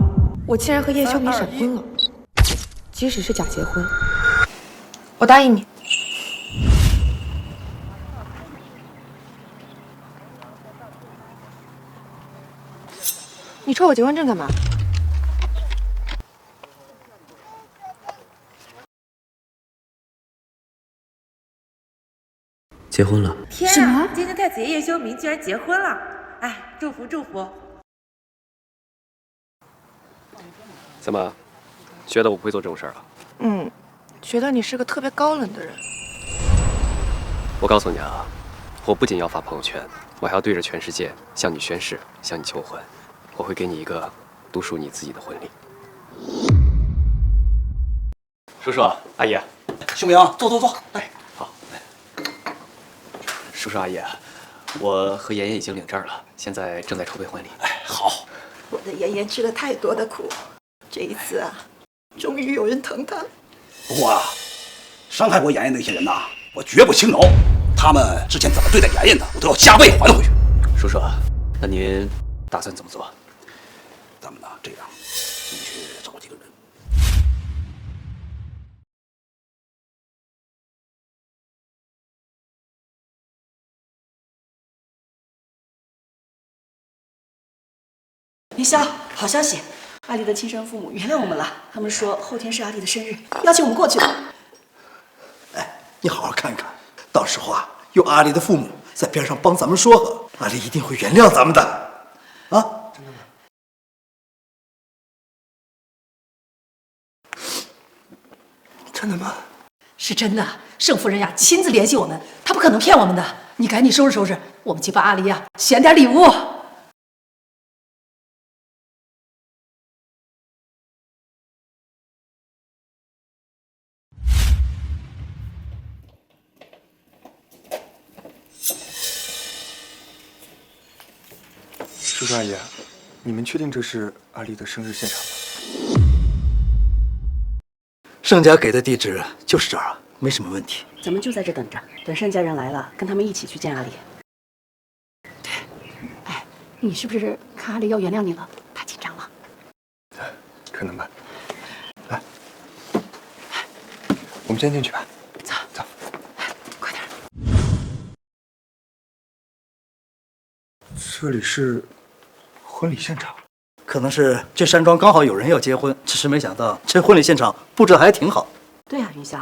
我竟然和叶修明闪婚了，即使是假结婚。我答应你。你戳我结婚证干嘛？结婚了。天啊！今天太子爷叶修明居然结婚了，哎，祝福祝福！怎么，觉得我不会做这种事儿啊？觉得你是个特别高冷的人。我告诉你啊，我不仅要发朋友圈，我还要对着全世界向你宣誓，向你求婚。我会给你一个独属你自己的婚礼。叔叔，阿姨，秀明，坐，来。好，叔叔阿姨，我和妍妍已经领证了，现在正在筹备婚礼。哎，好。我的妍妍吃了太多的苦，这一次啊，终于有人疼她了。不过啊，伤害过妍妍那些人呐，我绝不轻饶。他们之前怎么对待妍妍的，我都要加倍还回去。叔叔，那您打算怎么做？咱们呢，这样，你去找几个人。云霄，好消息，阿丽的亲生父母原谅我们了。他们说后天是阿丽的生日，邀请我们过去了。哎，你好好看看，到时候啊，有阿丽的父母在边上帮咱们说和，阿丽一定会原谅咱们的。啊？真的吗？是真的，盛夫人呀亲自联系我们，她不可能骗我们的。你赶紧收拾收拾，我们去帮阿离呀选点礼物。叔叔阿姨，你们确定这是阿丽的生日现场吗？盛家给的地址就是这儿啊，没什么问题。咱们就在这等着，等盛家人来了，跟他们一起去见阿丽。对，哎，你是不是看阿丽要原谅你了？她紧张了。可能吧。来，我们先进去吧。走。快点。这里是婚礼现场。可能是这山庄刚好有人要结婚，只是没想到这婚礼现场布置得还挺好。对啊，云霄，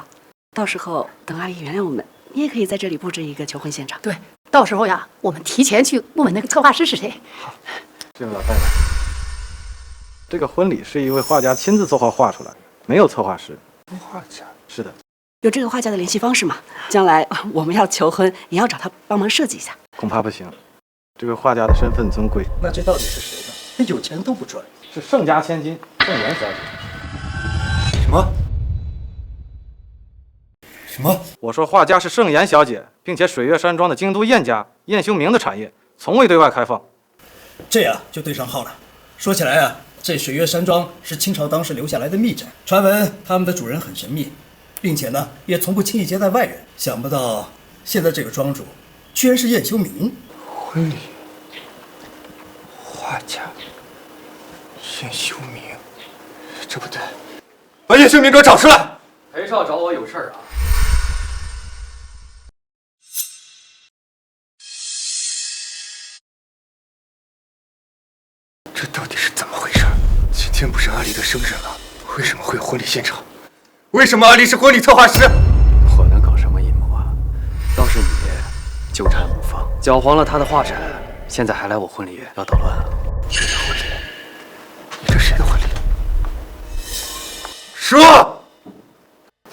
到时候等阿丽原谅我们，你也可以在这里布置一个求婚现场。对，到时候呀，我们提前去问问那个策划师是谁。好，这位老太太，这个婚礼是一位画家亲自策划画出来的，没有策划师。画家？是的。有这个画家的联系方式吗？将来我们要求婚，也要找他帮忙设计一下。恐怕不行，这位画家的身份尊贵。那这到底是谁呢？有钱都不赚。是盛家千金盛妍小姐。什么？什么？我说画家是盛妍小姐，并且水月山庄的京都燕家燕修明的产业，从未对外开放。这样就对上号了。说起来啊，这水月山庄是清朝当时留下来的秘宅，传闻他们的主人很神秘，并且呢也从不轻易接待外人。想不到现在这个庄主居然是燕修明。婚礼，画家燕修明，这不对，把燕修明给我找出来！裴少找我有事儿啊？这到底是怎么回事？今天不是阿离的生日了，为什么会有婚礼现场？为什么阿离是婚礼策划师？我能搞什么阴谋啊？倒是你纠缠无方，搅黄了他的画展，现在还来我婚礼要捣乱啊！谁的婚礼？你这谁的婚礼？说！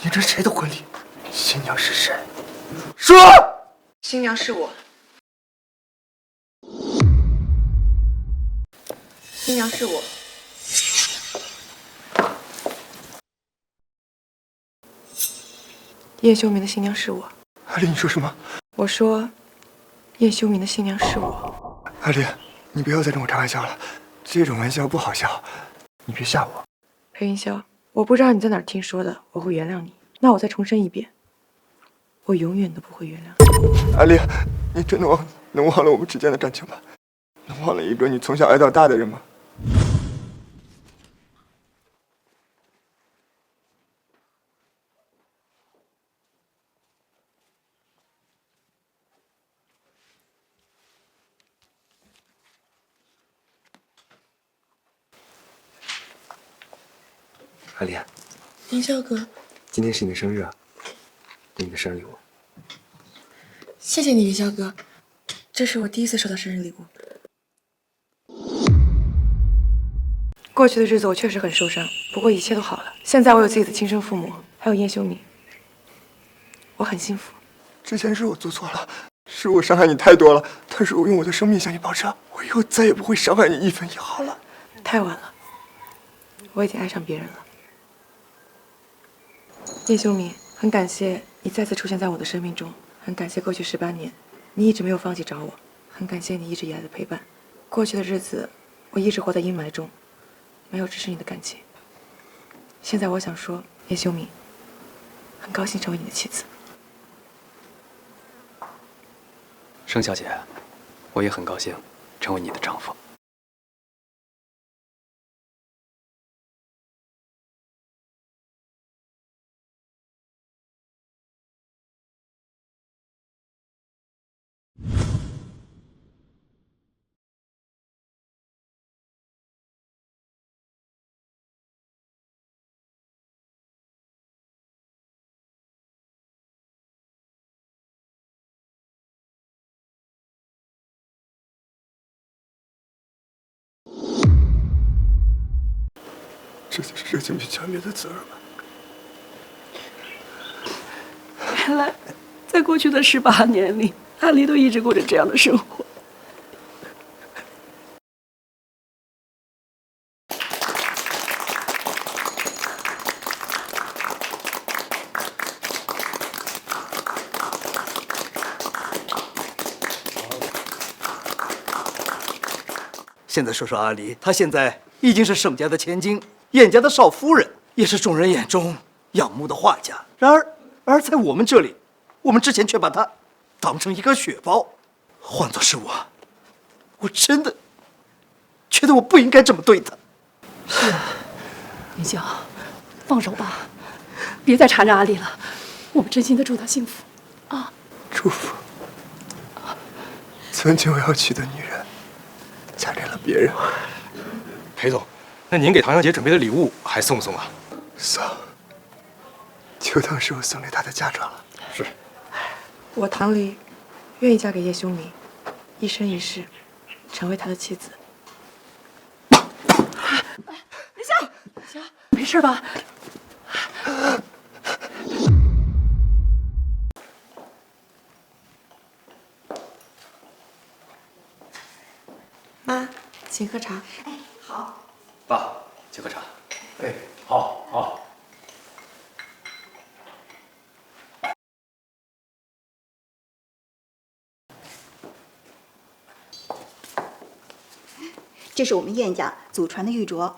你这谁的婚礼？新娘是谁？说！新娘是我。新娘是我。叶修明的新娘是我。阿离，你说什么？我说，叶修明的新娘是我。阿离，你不要再跟我开玩笑了，这种玩笑不好笑，你别吓我。裴云霄，我不知道你在哪儿听说的，我会原谅你。那我再重申一遍，我永远都不会原谅你。阿离，你真的能忘了我们之间的感情吗？能忘了一个你从小爱到大的人吗？阿离，云霄哥，今天是你的生日啊，给你的生日礼物。谢谢你，云霄哥，这是我第一次收到生日礼物。过去的日子我确实很受伤，不过一切都好了。现在我有自己的亲生父母，还有燕修明，我很幸福。之前是我做错了，是我伤害你太多了，但是我用我的生命向你保证，我以后再也不会伤害你一分一毫了。太晚了，我已经爱上别人了。叶修明，很感谢你再次出现在我的生命中，很感谢过去18年你一直没有放弃找我，很感谢你一直以来的陪伴。过去的日子，我一直活在阴霾中，没有支持你的感情。现在我想说，叶修明，很高兴成为你的妻子。盛小姐，我也很高兴成为你的丈夫。这就是热情与强烈的责任吧。原来，在过去的18年里，阿离都一直过着这样的生活。现在说说阿离，她现在已经是盛家的千金，燕家的少夫人，也是众人眼中仰慕的画家。然而在我们这里，我们之前却把她当成一个血包。换作是我真的觉得我不应该这么对她。是啊，云霄，放手吧，别再缠着阿离了。我们真心的祝她幸福啊！祝福。曾经我要娶的女人，嫁给了别人。裴总，那您给唐小姐准备的礼物还送不送啊？送，就当是我送给她的嫁妆了。是。我唐离愿意嫁给叶修明，一生一世成为他的妻子。事吧？妈，请喝茶。哎，好。爸，请喝茶。哎，好，好。这是我们燕家祖传的玉镯，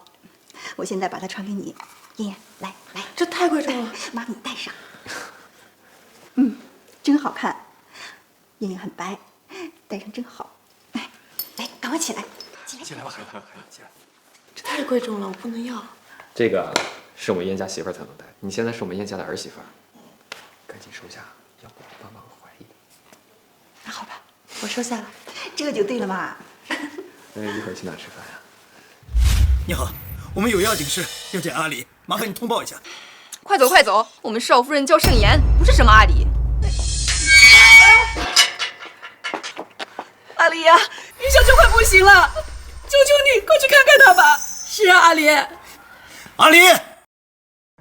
我现在把它传给你。燕燕，来来，这太贵重了，妈给你戴上。真好看，燕燕很白，戴上真好。来，赶快起来，进来吧，孩子，进来。这太贵重了，我不能要。这个是我们燕家媳妇儿才能戴，你现在是我们燕家的儿媳妇儿，赶紧收下，要不爸妈会怀疑。那好吧，我收下了。这就对了嘛。一会儿去哪吃饭呀？你好，我们有要紧事要见阿离，麻烦你通报一下。快走快走，我们少夫人叫盛妍，不是什么阿离。阿离呀，云小就快不行了，求求你快去看看他吧。是啊，阿离。阿离，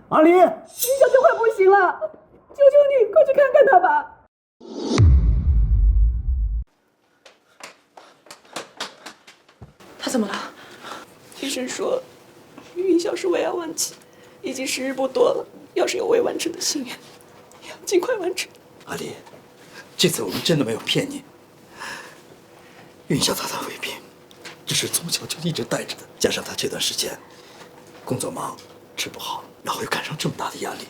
阿离，云小就快不行了，求求你快去看看他吧。他怎么了？医生说，云小是胃癌晚期，已经时日不多了。要是有未完成的心愿，要尽快完成。阿离，这次我们真的没有骗你。云小她的胃病，这是从小就一直带着的，加上她这段时间工作忙，吃不好，然后又赶上这么大的压力，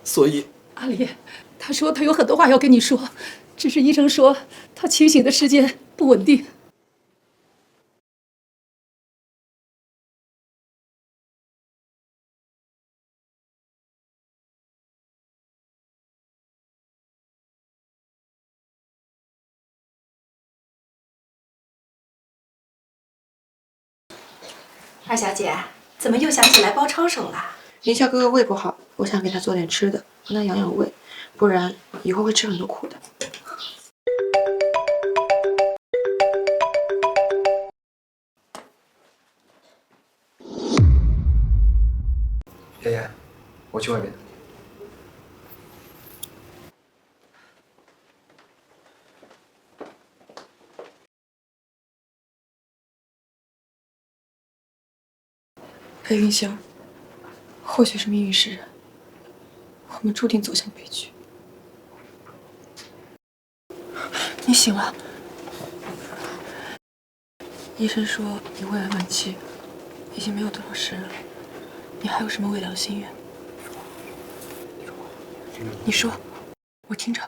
所以阿离，他说他有很多话要跟你说，只是医生说他清醒的时间不稳定。二小姐，怎么又想起来包抄手了？云霄哥哥胃不好，我想给他做点吃的，帮他养养胃，不然以后会吃很多苦的。妍妍，我去外面。裴云霄，或许是命运使然，我们注定走向悲剧。你醒了。医生说你胃癌晚期，已经没有多少时日了。你还有什么未了的心愿？你说，我听着。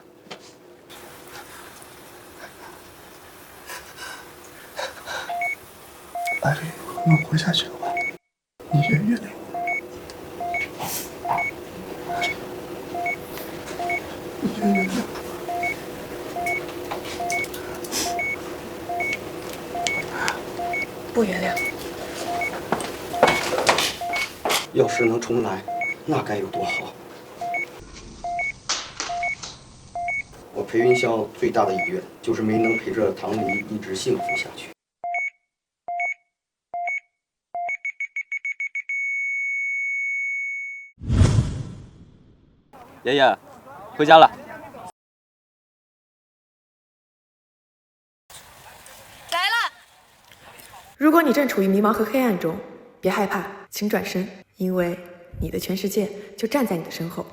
阿离，我们活下去了吧？你愿意原谅我？你愿意原谅我？不原谅。要是能重来，那该有多好！我裴云霄最大的遗愿，就是没能陪着唐离一直幸福下去。爷爷，回家了。来了。如果你正处于迷茫和黑暗中，别害怕，请转身，因为你的全世界就站在你的身后。